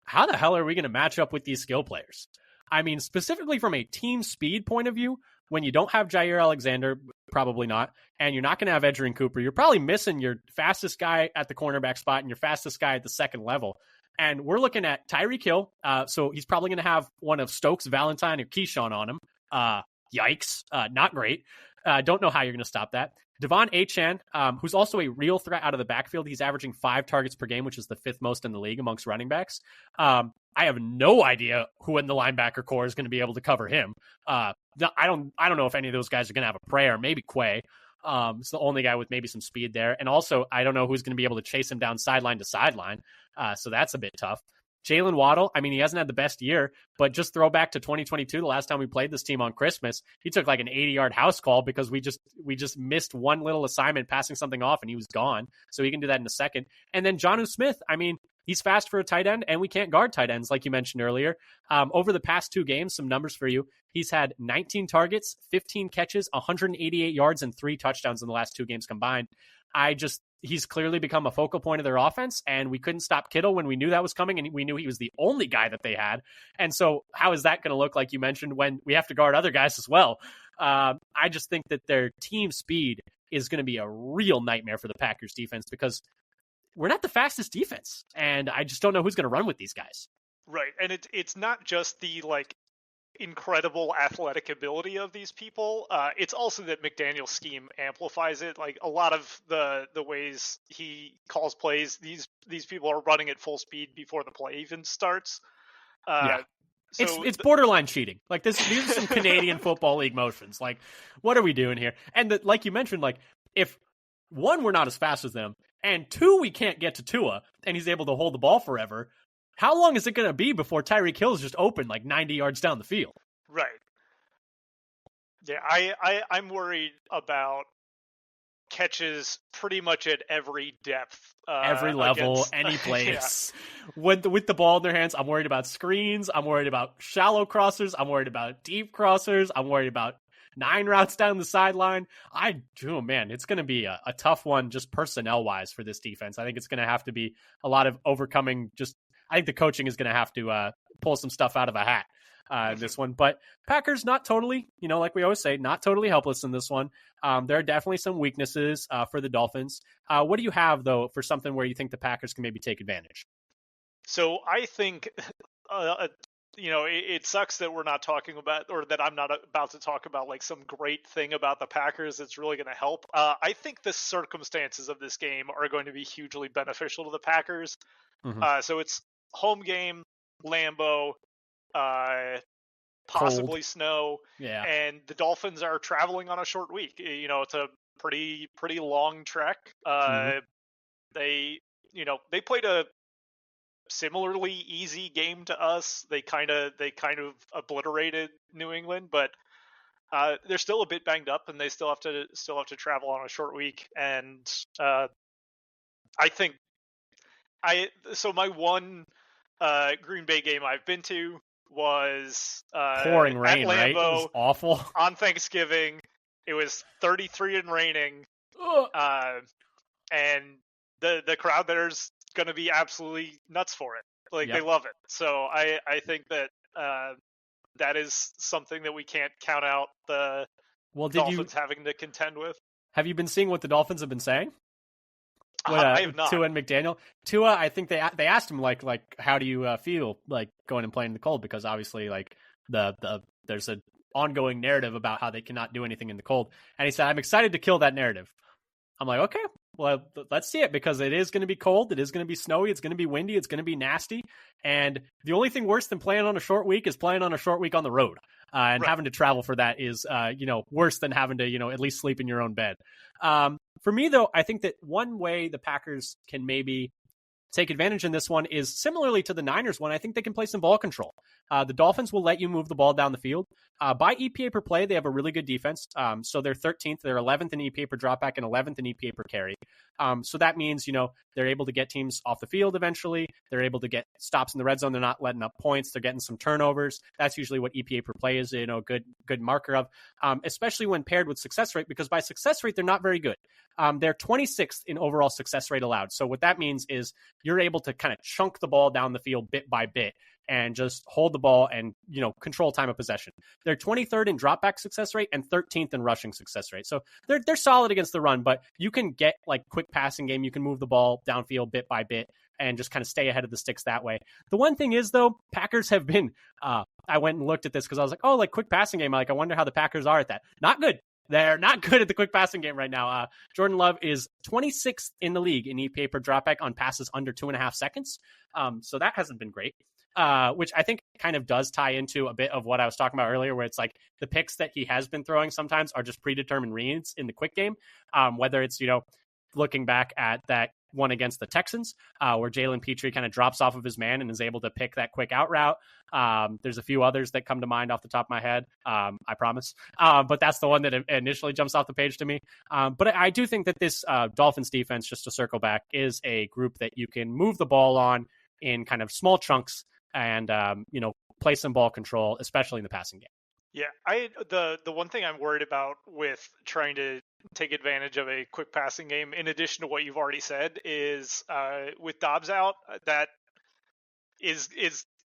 how the hell are we going to match up with these skill players? I mean, specifically from a team speed point of view, when you don't have Jair Alexander, probably not, and you're not going to have Edgerrin Cooper, you're probably missing your fastest guy at the cornerback spot and your fastest guy at the second level. And we're looking at Tyreek Hill, so he's probably going to have one of Stokes, Valentine, or Keyshawn on him. Yikes, not great. Don't know how you're going to stop that. Devon Achane, who's also a real threat out of the backfield. He's averaging 5 targets per game, which is the 5th most in the league amongst running backs. I have no idea who in the linebacker core is going to be able to cover him. I don't know if any of those guys are going to have a prayer. Maybe Quay. It's the only guy with maybe some speed there. And also, I don't know who's going to be able to chase him down sideline to sideline. So that's a bit tough. Jalen Waddle, I mean, he hasn't had the best year, but just throw back to 2022, the last time we played this team on Christmas, he took like an 80-yard house call because we just missed one little assignment passing something off and he was gone. So he can do that in a second. And then Jonnu Smith, I mean, he's fast for a tight end and we can't guard tight ends like you mentioned earlier. Over the past 2 games, some numbers for you. He's had 19 targets, 15 catches, 188 yards, and 3 touchdowns in the last 2 games combined. He's clearly become a focal point of their offense, and we couldn't stop Kittle when we knew that was coming, and we knew he was the only guy that they had. And so how is that going to look, like you mentioned, when we have to guard other guys as well? I just think that their team speed is going to be a real nightmare for the Packers defense because we're not the fastest defense, and I just don't know who's going to run with these guys. Right, and it's not just the, like, incredible athletic ability of these people. It's also that McDaniel's scheme amplifies it. Like a lot of the ways he calls plays, these people are running at full speed before the play even starts. Yeah. So it's borderline cheating. Like these are some Canadian Football League motions. Like, what are we doing here? And like you mentioned, like if 1, we're not as fast as them, and 2, we can't get to Tua, and he's able to hold the ball forever. How long is it going to be before Tyreek Hill is just open like 90 yards down the field? Right. Yeah, I'm worried about catches pretty much at every depth Every level, against any yeah. place. With the ball in their hands, I'm worried about screens. I'm worried about shallow crossers. I'm worried about deep crossers. I'm worried about 9 routes down the sideline. Oh man, it's going to be a tough one just personnel wise for this defense. I think it's going to have to be a lot of overcoming. I think the coaching is going to have to pull some stuff out of a hat in this one. But Packers not totally, like we always say, not totally helpless in this one. There are definitely some weaknesses for the Dolphins. What do you have, though, for something where you think the Packers can maybe take advantage? So I think, it sucks that we're not talking about, or that I'm not about to talk about, like some great thing about the Packers that's really going to help. I think the circumstances of this game are going to be hugely beneficial to the Packers. Mm-hmm. So it's home game, Lambeau, uh, Cold. possibly snow, Yeah. and the Dolphins are traveling on a short week. It's a pretty long trek. Mm-hmm. They they played a similarly easy game to us. They kind of obliterated New England, but they're still a bit banged up, and they still have to travel on a short week. And I think my one Green Bay game I've been to was Pouring at rain, right? It was Lambeau awful. on Thanksgiving. It was 33 and raining, Ugh. uh, and the crowd there's going to be absolutely nuts for it. Like, they Yep. love it. So I think that that is something that we can't count out the Well, Dolphins having to contend with. have you been seeing what the Dolphins have been saying? What I have not. Tua and McDaniel? Tua, I think they asked him like how do you feel like going and playing in the cold, because obviously like the there's a ongoing narrative about how they cannot do anything in the cold, and he said I'm excited to kill that narrative. I'm like, okay, well, let's see it, because it is going to be cold. It is going to be snowy. It's going to be windy. It's going to be nasty. And the only thing worse than playing on a short week is playing on a short week on the road. And Right. having to travel for that is, worse than having to, at least sleep in your own bed. For me, though, I think that one way the Packers can maybe take advantage in this one is similarly to the Niners one. I think they can play some ball control. The Dolphins will let you move the ball down the field. By EPA per play, they have a really good defense. So they're 13th, they're 11th in EPA per dropback, and 11th in EPA per carry. So that means, they're able to get teams off the field eventually. They're able to get stops in the red zone. They're not letting up points. They're getting some turnovers. That's usually what EPA per play is, good marker of, especially when paired with success rate, because by success rate, they're not very good. They're 26th in overall success rate allowed. So what that means is you're able to kind of chunk the ball down the field bit by bit and just hold the ball and, control time of possession. They're 23rd in dropback success rate and 13th in rushing success rate. So they're solid against the run, but you can get like quick passing game. You can move the ball downfield bit by bit and just kind of stay ahead of the sticks that way. The one thing is, though, Packers have been, I went and looked at this because I was like, oh, like quick passing game. Like, I wonder how the Packers are at that. Not good. They're not good at the quick passing game right now. Jordan Love is 26th in the league in EPA per dropback on passes under 2.5 seconds. So that hasn't been great, which I think kind of does tie into a bit of what I was talking about earlier, where it's like the picks that he has been throwing sometimes are just predetermined reads in the quick game, whether it's, looking back at that one against the Texans, where Jalen Petrie kind of drops off of his man and is able to pick that quick out route. There's a few others that come to mind off the top of my head, I promise. But that's the one that initially jumps off the page to me. But I do think that this Dolphins defense, just to circle back, is a group that you can move the ball on in kind of small chunks and, play some ball control, especially in the passing game. Yeah, the one thing I'm worried about with trying to take advantage of a quick passing game, in addition to what you've already said, is with Dobbs out, that is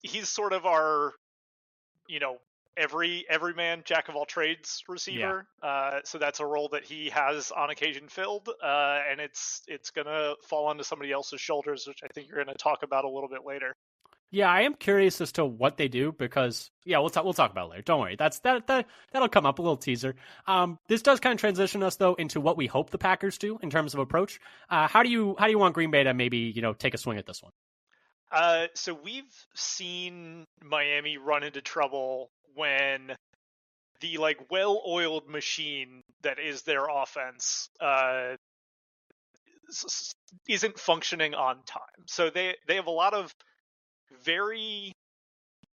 he's sort of our, every man jack of all trades receiver. Yeah. So that's a role that he has on occasion filled, and it's gonna fall onto somebody else's shoulders, which I think you're gonna talk about a little bit later. Yeah, I am curious as to what they do, because we'll talk about it later. Don't worry, that'll come up, a little teaser. This does kind of transition us though into what we hope the Packers do in terms of approach. How do you want Green Bay to maybe take a swing at this one? So we've seen Miami run into trouble when the well-oiled machine that is their offense isn't functioning on time. So they have a lot of very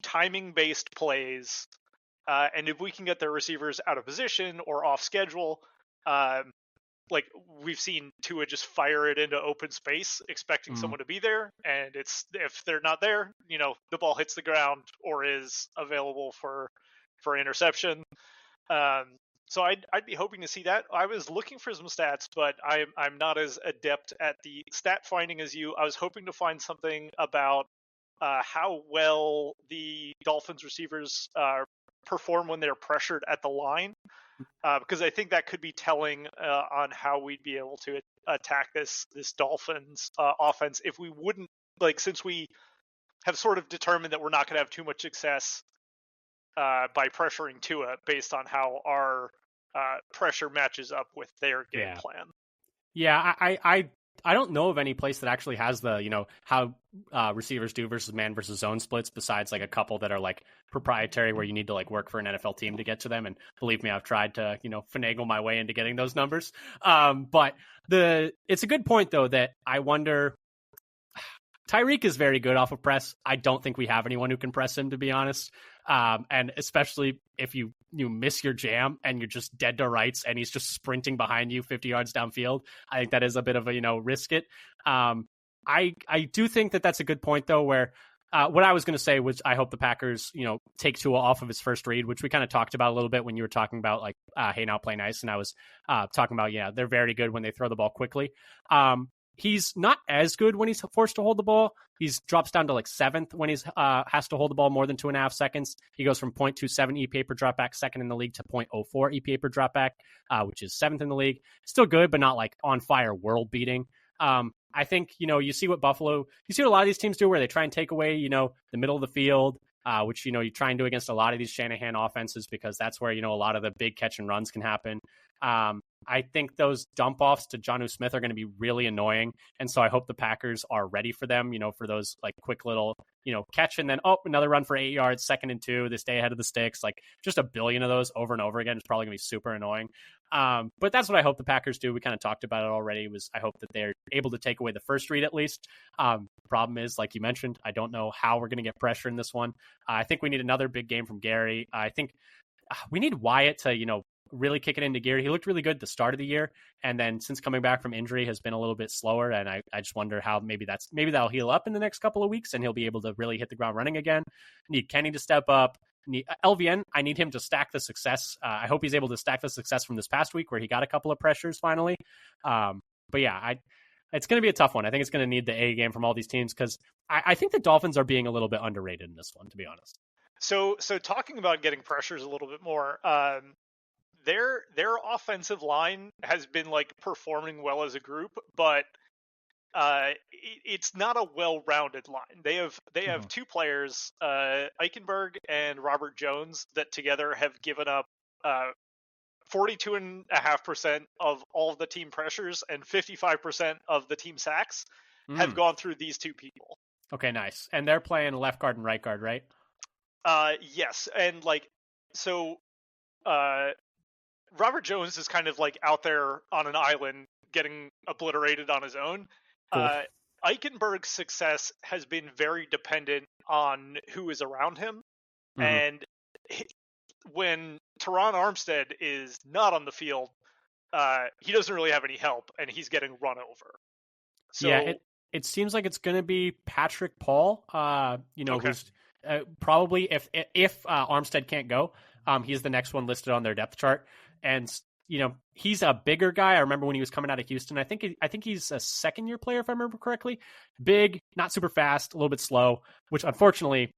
timing-based plays And if we can get their receivers out of position or off schedule, um, like we've seen Tua just fire it into open space, expecting someone to be there, and it's if they're not there, the ball hits the ground or is available for interception. So I'd be hoping to see that. I was looking for some stats, but I'm not as adept at the stat finding as you. I was hoping to find something about how well the Dolphins receivers perform when they're pressured at the line, because I think that could be telling on how we'd be able to attack this Dolphins offense if we wouldn't, since we have sort of determined that we're not going to have too much success by pressuring Tua based on how our pressure matches up with their game plan. Yeah, I don't know of any place that actually has the, how receivers do versus man versus zone splits besides like a couple that are like proprietary where you need to like work for an NFL team to get to them. And believe me, I've tried to, finagle my way into getting those numbers. But it's a good point though, that I wonder, Tyreek is very good off of press. I don't think we have anyone who can press him, to be honest. And especially if you miss your jam and you're just dead to rights and he's just sprinting behind you 50 yards downfield, I think that is a bit of a, risk it. I do think that that's a good point though, where what I was going to say was I hope the Packers, take Tua off of his first read, which we kind of talked about a little bit when you were talking about like, hey, now play nice. And I was talking about, they're very good when they throw the ball quickly. He's not as good when he's forced to hold the ball. He drops down to like 7th when he's has to hold the ball more than 2.5 seconds. He goes from 0.27 EPA per dropback, second in the league, to 0.04 EPA per dropback, which is 7th in the league. Still good, but not like on fire, world beating. I think, you see what a lot of these teams do where they try and take away, the middle of the field, which, you try and do against a lot of these Shanahan offenses because that's where, a lot of the big catch and runs can happen. I think those dump offs to Jonnu Smith are going to be really annoying. And so I hope the Packers are ready for them, for those like quick little, catch and then, another run for 8 yards, 2nd and 2, they stay ahead of the sticks. Like just a billion of those over and over again is probably going to be super annoying. But that's what I hope the Packers do. We kind of talked about it already. I hope that they're able to take away the first read at least. Problem is, like you mentioned, I don't know how we're going to get pressure in this one. I think we need another big game from Gary. I think we need Wyatt to, really kick it into gear. He looked really good at the start of the year, and then since coming back from injury has been a little bit slower, and I just wonder how maybe that'll heal up in the next couple of weeks and he'll be able to really hit the ground running again. Need Kenny to step up. LVN, I need him to stack the success. I hope he's able to stack the success from this past week where he got a couple of pressures finally. But yeah, it's going to be a tough one. I think it's going to need the A game from all these teams because I think the Dolphins are being a little bit underrated in this one, to be honest. So talking about getting pressures a little bit more, their offensive line has been like performing well as a group, but it's not a well-rounded line. They have two players, Eichenberg and Robert Jones, that together have given up 42.5% of all of the team pressures and 55% of the team sacks have gone through these two people. Okay, nice. And they're playing left guard and right guard, right? Yes, and Robert Jones is kind of like out there on an island getting obliterated on his own. Cool. Eichenberg's success has been very dependent on who is around him. And when Teron Armstead is not on the field, he doesn't really have any help, and he's getting run over. So, yeah, it seems like it's going to be Patrick Paul, who's probably, if Armstead can't go, he's the next one listed on their depth chart. And, he's a bigger guy. I remember when he was coming out of Houston. I think he's a second-year player, if I remember correctly. Big, not super fast, a little bit slow, which unfortunately,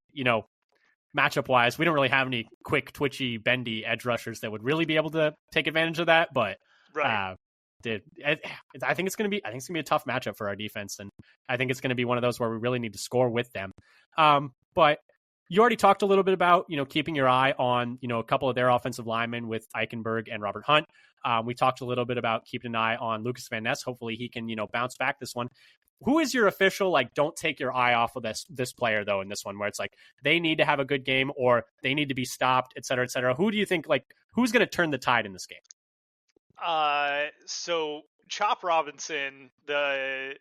matchup-wise, we don't really have any quick, twitchy, bendy edge rushers that would really be able to take advantage of that. But right. I think it's going to be a tough matchup for our defense, and I think it's going to be one of those where we really need to score with them. But you already talked a little bit about, keeping your eye on, a couple of their offensive linemen with Eichenberg and Robert Hunt. We talked a little bit about keeping an eye on Lucas Van Ness. Hopefully he can, bounce back this one. Who is your official, don't take your eye off of this player, though, in this one, where it's they need to have a good game or they need to be stopped, et cetera, et cetera? Who do you think, who's going to turn the tide in this game? So Chop Robinson, the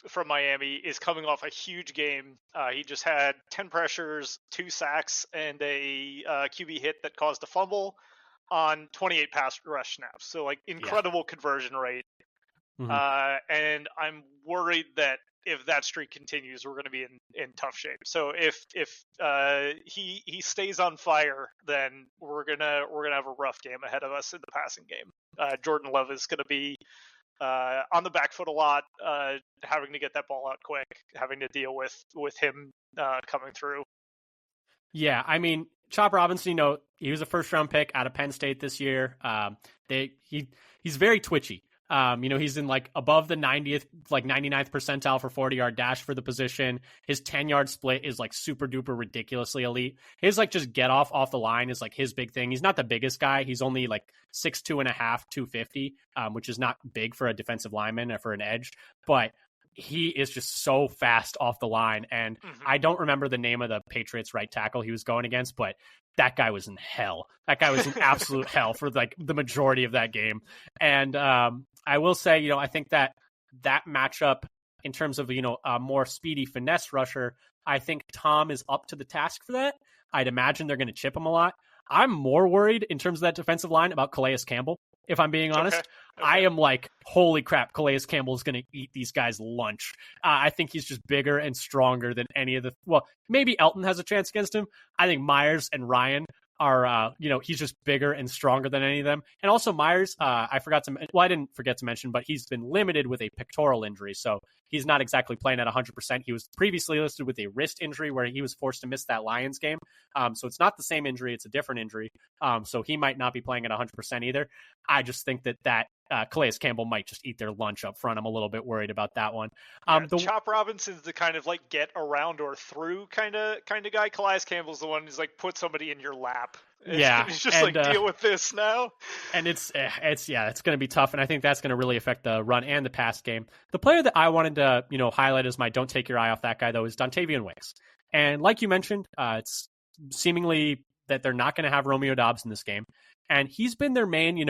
from Miami is coming off a huge game. He just had 10 pressures, 2 sacks, and a QB hit that caused a fumble on 28 pass rush snaps. So like incredible conversion rate. Mhm. And I'm worried that if that streak continues, we're going to be in tough shape. So if he stays on fire, then we're gonna have a rough game ahead of us in the passing game. Jordan Love is going to be on the back foot a lot, having to get that ball out quick, having to deal with him coming through. Yeah, I mean, Chop Robinson, he was a first-round pick out of Penn State this year. He's very twitchy. He's in like above the 90th, like 99th percentile for 40-yard dash for the position. His 10-yard split is like super duper ridiculously elite. His like just get off the line is like his big thing. He's not the biggest guy. He's only like 6'2 and a half, 250, which is not big for a defensive lineman or for an edge, but he is just so fast off the line. And I don't remember the name of the Patriots right tackle he was going against, but that guy was in hell. That guy was in absolute hell for like the majority of that game. And I will say, I think that matchup in terms of, a more speedy finesse rusher, I think Tom is up to the task for that. I'd imagine they're going to chip him a lot. I'm more worried in terms of that defensive line about Calais Campbell, if I'm being honest. Okay. I am like, holy crap, Calais Campbell is going to eat these guys' lunch. I think he's just bigger and stronger than any of maybe Elton has a chance against him. I think Myers and Ryan are, he's just bigger and stronger than any of them. And also Myers, I didn't forget to mention, but he's been limited with a pectoral injury. So he's not exactly playing at 100%. He was previously listed with a wrist injury where he was forced to miss that Lions game. So it's not the same injury. It's a different injury. So he might not be playing at 100% either. I just think that Calais Campbell might just eat their lunch up front. I'm a little bit worried about that one. Chop Robinson's the kind of like get around or through kind of guy. Calais Campbell's the one who's like put somebody in your lap. Yeah, it's just like deal with this now. And it's going to be tough, and I think that's going to really affect the run and the pass game. The player that I wanted to highlight as my don't take your eye off that guy though is Dontavian Wicks. And like you mentioned, it's seemingly that they're not going to have Romeo Doubs in this game, and he's been their main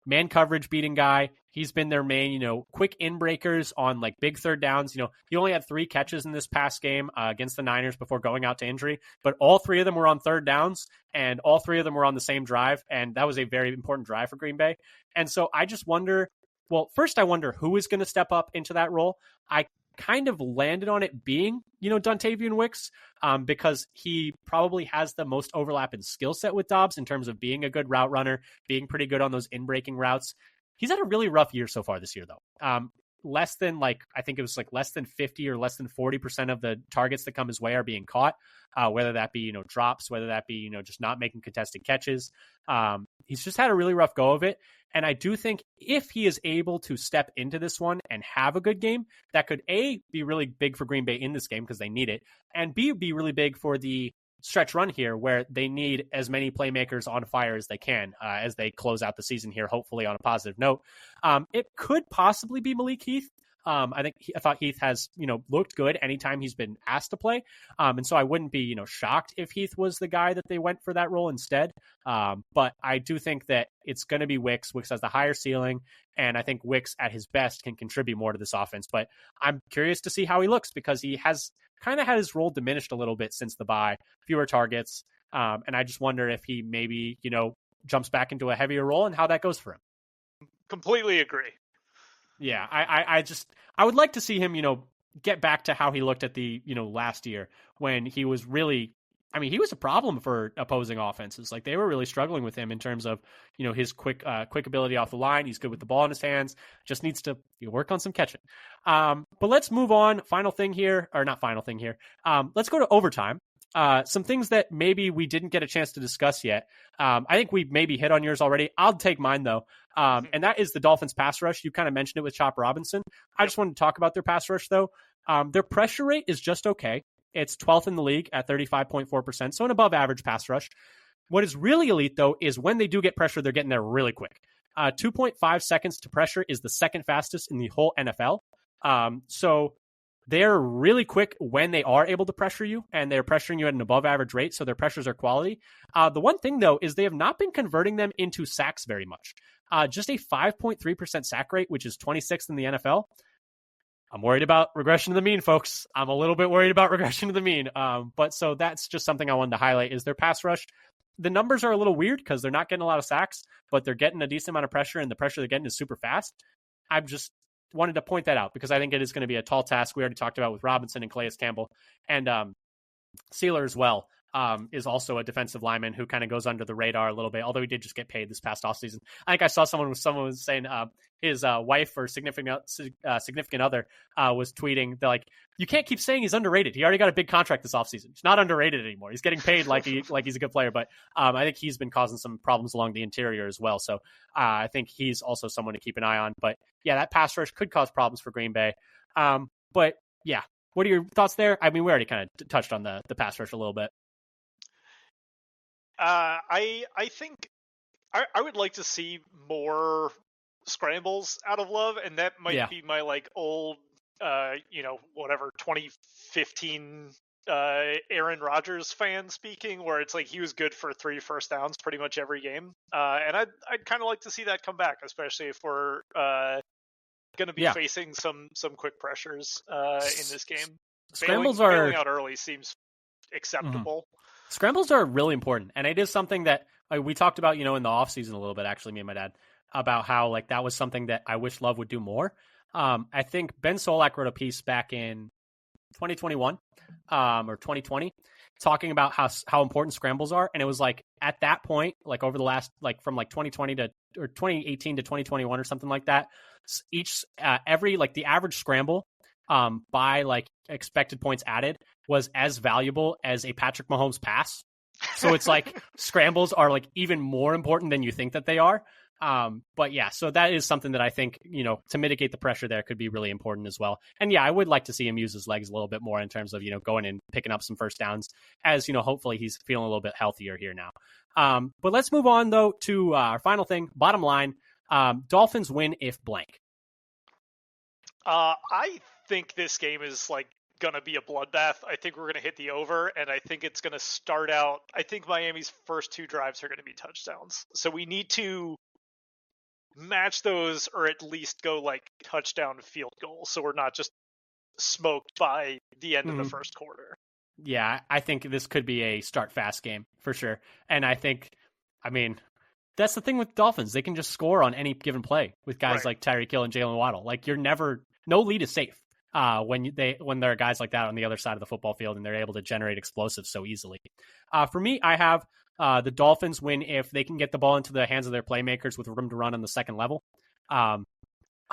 man coverage beating guy. He's been their main, quick in-breakers on like big third downs. He only had 3 catches in this past game against the Niners before going out to injury, but all 3 of them were on third downs and all 3 of them were on the same drive. And that was a very important drive for Green Bay. And so I just wonder, first I wonder who is going to step up into that role. I kind of landed on it being, Dontavian Wicks, because he probably has the most overlap in skill set with Dobbs in terms of being a good route runner, being pretty good on those in-breaking routes. He's had a really rough year so far this year, though. Less than I think it was less than 50 or less than 40% of the targets that come his way are being caught, whether that be, drops, whether that be, just not making contested catches. He's just had a really rough go of it. And I do think if he is able to step into this one and have a good game, that could A, be really big for Green Bay in this game because they need it, and B, be really big for the stretch run here where they need as many playmakers on fire as they can as they close out the season here, hopefully on a positive note. It could possibly be Malik Heath. I thought Heath has, looked good anytime he's been asked to play. And so I wouldn't be, shocked if Heath was the guy that they went for that role instead. But I do think that it's going to be Wicks. Wicks has the higher ceiling, and I think Wicks at his best can contribute more to this offense. But I'm curious to see how he looks because he has kind of had his role diminished a little bit since the bye, fewer targets. And I just wonder if he maybe, jumps back into a heavier role and how that goes for him. Completely agree. Yeah, I would like to see him, get back to how he looked at the, last year when he was really, he was a problem for opposing offenses. Like they were really struggling with him in terms of, his quick ability off the line. He's good with the ball in his hands, just needs to work on some catching. But let's move on. Let's go to overtime. Some things that maybe we didn't get a chance to discuss yet. I think we maybe hit on yours already. I'll take mine though. And that is the Dolphins pass rush. You kind of mentioned it with Chop Robinson. I just wanted to talk about their pass rush though. Their pressure rate is just okay. It's 12th in the league at 35.4%. So an above average pass rush. What is really elite though is when they do get pressure, they're getting there really quick. 2.5 seconds to pressure is the second fastest in the whole NFL. So they're really quick when they are able to pressure you, and they're pressuring you at an above average rate, so their pressures are quality. The one thing, though, is they have not been converting them into sacks very much. Just a 5.3% sack rate, which is 26th in the NFL. I'm worried about regression to the mean, folks. I'm a little bit worried about regression to the mean. But so that's just something I wanted to highlight is their pass rush. The numbers are a little weird because they're not getting a lot of sacks, but they're getting a decent amount of pressure, and the pressure they're getting is super fast. I've just wanted to point that out because I think it is going to be a tall task. We already talked about with Robinson and Calais Campbell, and Sealer as well. Is also a defensive lineman who kind of goes under the radar a little bit, although he did just get paid this past offseason. I think I saw someone was saying his wife or significant other was tweeting, they're like, you can't keep saying he's underrated. He already got a big contract this offseason. He's not underrated anymore. He's getting paid like he's a good player, but I think he's been causing some problems along the interior as well. So I think he's also someone to keep an eye on. But yeah, that pass rush could cause problems for Green Bay. But yeah, what are your thoughts there? I mean, we already kind of touched on the pass rush a little bit. I think I would like to see more scrambles out of Love, and that might be my like old, whatever 2015 Aaron Rodgers fan speaking, where it's like he was good for 3 first downs pretty much every game, and I'd kind of like to see that come back, especially if we're going to be facing some quick pressures in this game. Scrambles bailing out early seems acceptable. Mm-hmm. Scrambles are really important, and it is something that we talked about, in the offseason a little bit, actually, me and my dad, about how like that was something that I wish Love would do more. I think Ben Solak wrote a piece back in 2021 or 2020 talking about how important scrambles are, and it was like at that point, like over the last from 2020 to or 2018 to 2021 or something like that, every the average scramble by expected points added was as valuable as a Patrick Mahomes pass. So it's like scrambles are even more important than you think that they are. But yeah, so that is something that I think, to mitigate the pressure there could be really important as well. And yeah, I would like to see him use his legs a little bit more in terms of, going and picking up some first downs as, hopefully he's feeling a little bit healthier here now. But let's move on though to our final thing, bottom line, Dolphins win if blank. I think this game is gonna be a bloodbath. I think we're gonna hit the over, and I think it's gonna start out. I think Miami's first 2 drives are gonna be touchdowns. So we need to match those, or at least go touchdown field goal, so we're not just smoked by the end of the first quarter. Yeah, I think this could be a start fast game for sure. And I mean, that's the thing with Dolphins. They can just score on any given play with guys like Tyreek Hill and Jalen Waddle. No lead is safe when there are guys like that on the other side of the football field and they're able to generate explosives so easily. For me, I have the Dolphins win if they can get the ball into the hands of their playmakers with room to run on the second level. I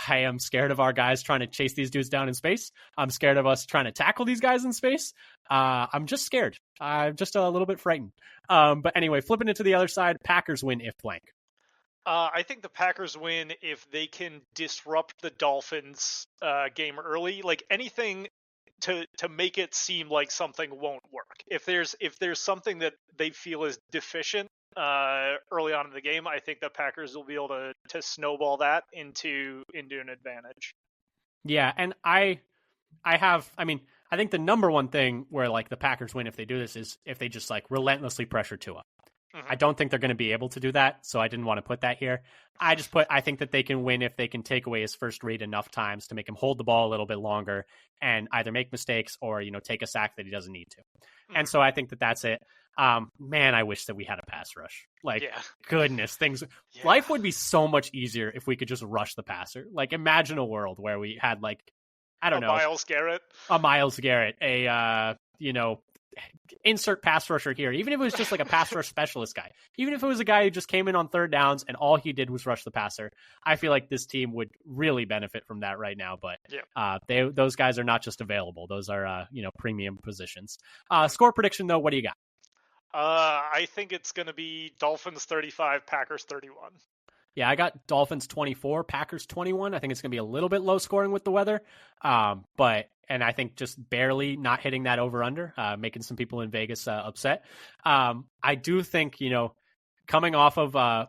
am scared of our guys trying to chase these dudes down in space. I'm scared of us trying to tackle these guys in space. I'm just scared. I'm just a little bit frightened. But anyway, flipping it to the other side, Packers win if blank. I think the Packers win if they can disrupt the Dolphins game early. Anything to make it seem like something won't work. If there's something that they feel is deficient early on in the game, I think the Packers will be able to snowball that into an advantage. Yeah, and I think the number one thing where the Packers win if they do this is if they just relentlessly pressure Tua. Mm-hmm. I don't think they're going to be able to do that, so I didn't want to put that here. I think that they can win if they can take away his first read enough times to make him hold the ball a little bit longer and either make mistakes or, take a sack that he doesn't need to. Mm-hmm. And so I think that that's it. Man, I wish that we had a pass rush. Goodness, life would be so much easier if we could just rush the passer. Imagine a world where we had Myles Garrett, insert pass rusher here, even if it was just a pass rush specialist guy, even if it was a guy who just came in on third downs and all he did was rush the passer. I feel like this team would really benefit from that right now, but those guys are not just available. Those are, premium positions. Score prediction though, what do you got? I think it's going to be Dolphins 35, Packers 31. Yeah, I got Dolphins 24, Packers 21. I think it's going to be a little bit low scoring with the weather, and I think just barely not hitting that over-under, making some people in Vegas upset. I do think, coming off of a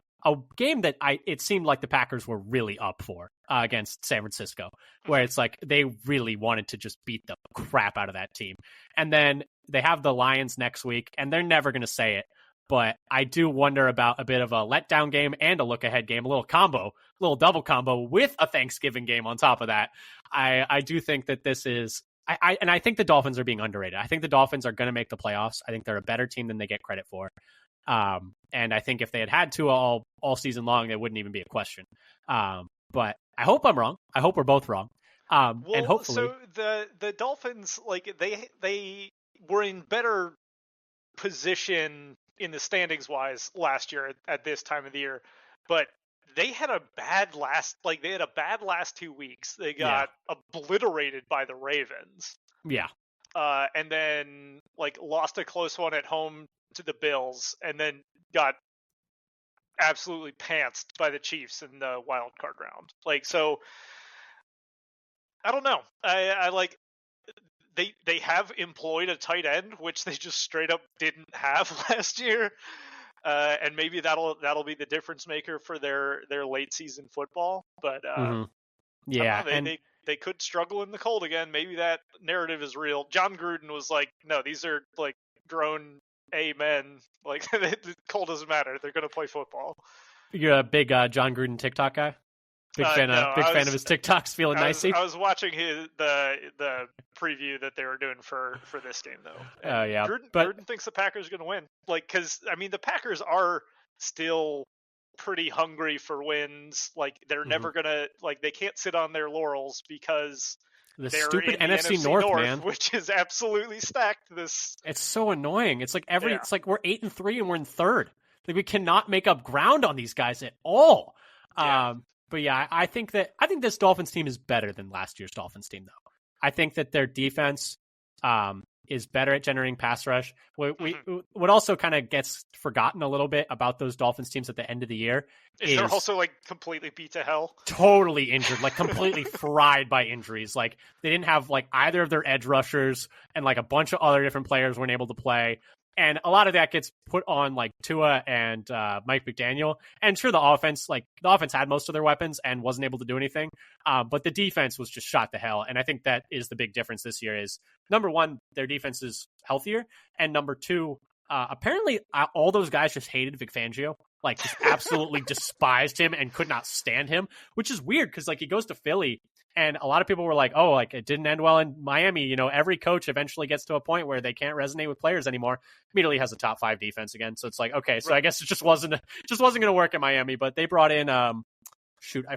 game that it seemed like the Packers were really up for against San Francisco, where it's they really wanted to just beat the crap out of that team. And then they have the Lions next week, and they're never going to say it, But I do wonder about a bit of a letdown game and a look-ahead game, a little double combo with a Thanksgiving game on top of that. I do think that this is I think the Dolphins are being underrated. I think the Dolphins are going to make the playoffs. I think they're a better team than they get credit for. And I think if they had to all season long, it wouldn't even be a question. But I hope I'm wrong. I hope we're both wrong. And hopefully, so the Dolphins, like they were in better position in the standings wise last year at this time of the year, but they had a bad last 2 weeks. They got obliterated by the Ravens. Yeah. And then lost a close one at home to the Bills, and then got absolutely pantsed by the Chiefs in the wild card round. So I don't know. I like they have employed a tight end, which they just straight up didn't have last year. And maybe that'll be the difference maker for their late season football. But yeah, they could struggle in the cold again. Maybe that narrative is real. John Gruden was like, no, these are grown men. The cold doesn't matter. They're going to play football. You're a big John Gruden TikTok guy? Big fan of his TikToks, feeling nicey. I was watching the preview that they were doing for this game though. Oh yeah, Gruden thinks the Packers are going to win. Because the Packers are still pretty hungry for wins. They're never gonna they can't sit on their laurels because the they're stupid in the NFC North, man, which is absolutely stacked. It's so annoying. It's it's like we're 8-3 and we're in third. We cannot make up ground on these guys at all. Yeah. But yeah, I think this Dolphins team is better than last year's Dolphins team, though. I think that their defense is better at generating pass rush. What also kind of gets forgotten a little bit about those Dolphins teams at the end of the year is they're also completely beat to hell, totally injured, completely fried by injuries. They didn't have either of their edge rushers, and a bunch of other different players weren't able to play. And a lot of that gets put on Tua and Mike McDaniel. And sure, the offense had most of their weapons and wasn't able to do anything. But the defense was just shot to hell. And I think that is the big difference this year is, number one, their defense is healthier. And number two, apparently all those guys just hated Vic Fangio. Just absolutely despised him and could not stand him, which is weird because he goes to Philly. And a lot of people were it didn't end well in Miami. Every coach eventually gets to a point where they can't resonate with players anymore. Immediately has a top 5 defense again. So it's okay, so I guess it just wasn't going to work in Miami. But they brought in, I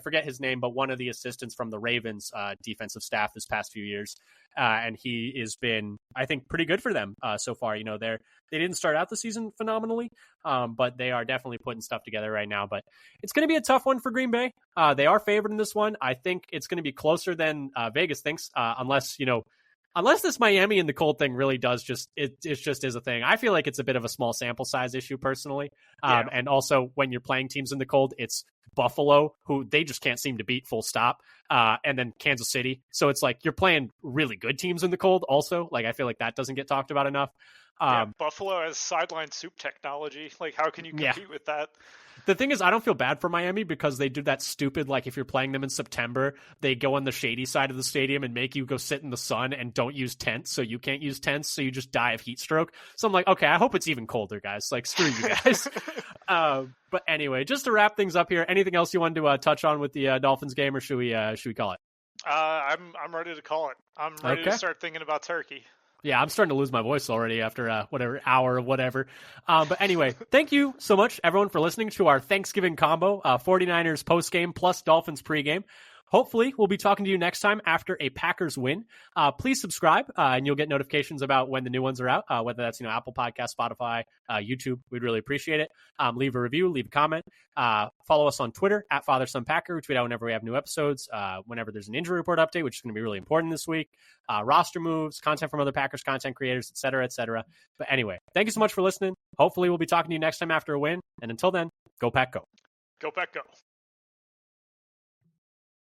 forget his name, but one of the assistants from the Ravens defensive staff this past few years. And he has been, I think, pretty good for them so far. They didn't start out the season phenomenally, but they are definitely putting stuff together right now. But it's going to be a tough one for Green Bay. They are favored in this one. I think it's going to be closer than Vegas thinks, unless this Miami and the cold thing really does it just is a thing. I feel like it's a bit of a small sample size issue personally. And also when you're playing teams in the cold, it's Buffalo, who they just can't seem to beat, full stop. And then Kansas City. So it's you're playing really good teams in the cold also. I feel like that doesn't get talked about enough. Buffalo has sideline soup technology. How can you compete with that? The thing is, I don't feel bad for Miami because they do that stupid, if you're playing them in September, they go on the shady side of the stadium and make you go sit in the sun and don't use tents, so you can't use tents, so you just die of heat stroke. So I'm okay, I hope it's even colder, guys. Screw you guys. But anyway, just to wrap things up here, anything else you wanted to touch on with the Dolphins game, or should we call it? I'm ready to call it. I'm ready to start thinking about turkey. Yeah, I'm starting to lose my voice already after whatever hour of whatever. But anyway, thank you so much, everyone, for listening to our Thanksgiving combo, 49ers postgame plus Dolphins pregame. Hopefully, we'll be talking to you next time after a Packers win. Please subscribe, and you'll get notifications about when the new ones are out, whether that's Apple Podcasts, Spotify, YouTube. We'd really appreciate it. Leave a review, leave a comment. Follow us on Twitter at FatherSonPacker. We tweet out whenever we have new episodes, whenever there's an injury report update, which is going to be really important this week, roster moves, content from other Packers content creators, et cetera, et cetera. But anyway, thank you so much for listening. Hopefully, we'll be talking to you next time after a win. And until then, go Pack, go. Go Pack, go.